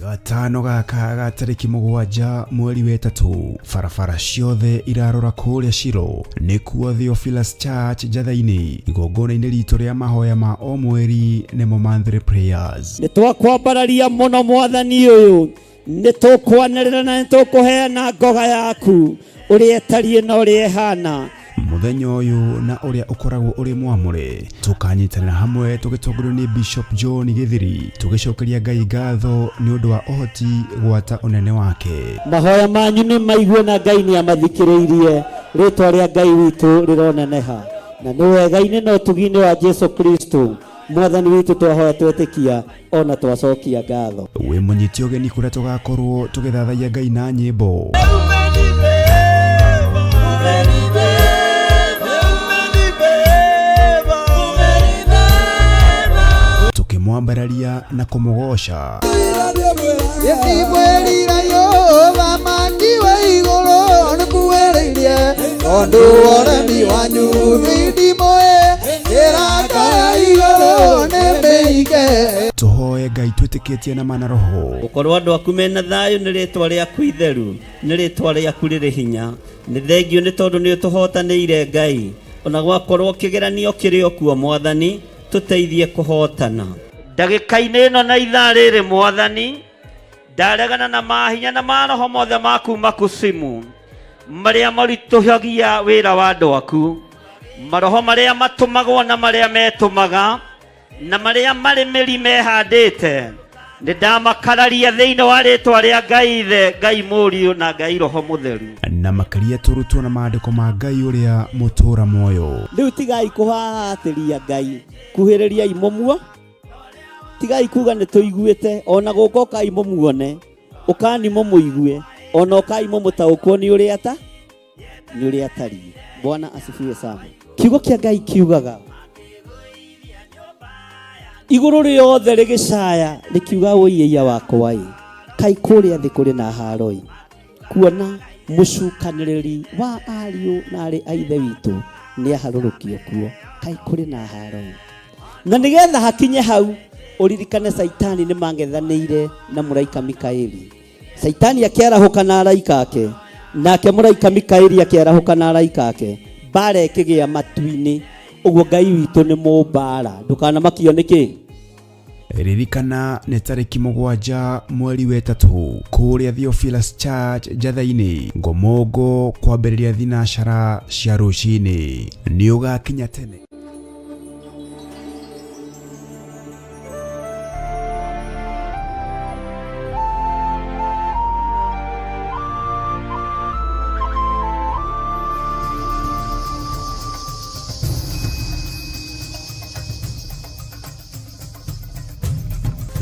Gatano gaka ga tariki 7 mweri wa 3, barabara ciothe irarora kuria Shiro nikuo Theophilus Church Njathaini, igongona-ini ritu ria mahoya ma o mweri nimo monthly prayers. Nitwakwambararia muno mwathani uyu, nitukwanirira na nitukuheana ngoga yaku uria etarie na uria ehana. Muthenya uyu na uria ukoragwo uri mwamure, tukanyitanira hamwe tugitongorio ni Bishop John Githiri, tugicokeria Ngai ngatho ni undu wa uhoti gwata unene wake. Mahoya manyu ni maigwe na Ngai ni amathikiriirie, ritwa ria Ngai witu rironeneha, na ni wega-ini no tugi-ini wa Jesu Kristo mwathani witu twahoya twetikia ona twacokia ngatho. We munyiti ugeni kuria tugakorwo tugithathaia Ngai na nyimbo. Tukimwambararia na kumugosha. Tuhoe Ngai twitikitie na mana roho. Ukorwo andu aku mena thayu ni ritwa riaku itheru, ni ritwa riaku riri hinya. Ni thengio ni tondu ni utuhotanire Ngai, ona gwakorwo kigeranio kiri okuo mwathani, tuteithie kuhotana. Ndagika-ini ino na ithaa riri mwathani, ndaregana na mahinya na maroho mothe maku makusimu maria marituhagia wira wa andu aku, maroho maria matumagwo na maria metumaga na maria mari miri mehandite ndamakararia thiini wa ritwa ria Ngai Ithe, Ngai Mũriũ na Ngai Roho Mũtheru, na makaria turutwo na maandiko ma Ngai uria mutura moyo. Riu tigai kuhahatiria Ngai, kuhiriria imomuo, tigai kuga ni tuiguite, ona gukoka imomuone ukani momuigue, ona ukai momutaukwo ni uria ata ni uria atari. Bwana asifiwe sana. Kiugo kia Ngai kiugaga iguru riothe rigicaya rikiuga uiya wakwa kai kuria thi kuri na haroi, kuona mucukaniriri wa ariu na ari aithe witu ni aharurukio kuo kai kuri na haroi. Na nigetha hakinye hau uririkane Saitani ni mangethanire na muraika Mikaeli. Saitani akiarahuka na araika ake, nake muraika Mikaeli akiarahuka na araika ake, bara ikigia matu-ini. Uguo Ngai witu ni mubara, ndukana makio niki. Ririkana nĩ tarĩki 7 mweri wa 3 kũrĩa Theophilus Church Njatha-inĩ Ngomongo kwambĩrĩria thinacara cia rũcinĩ. Nĩ ũgakinya tene.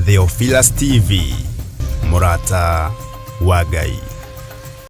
Theophilus TV, Murata wa Ngai.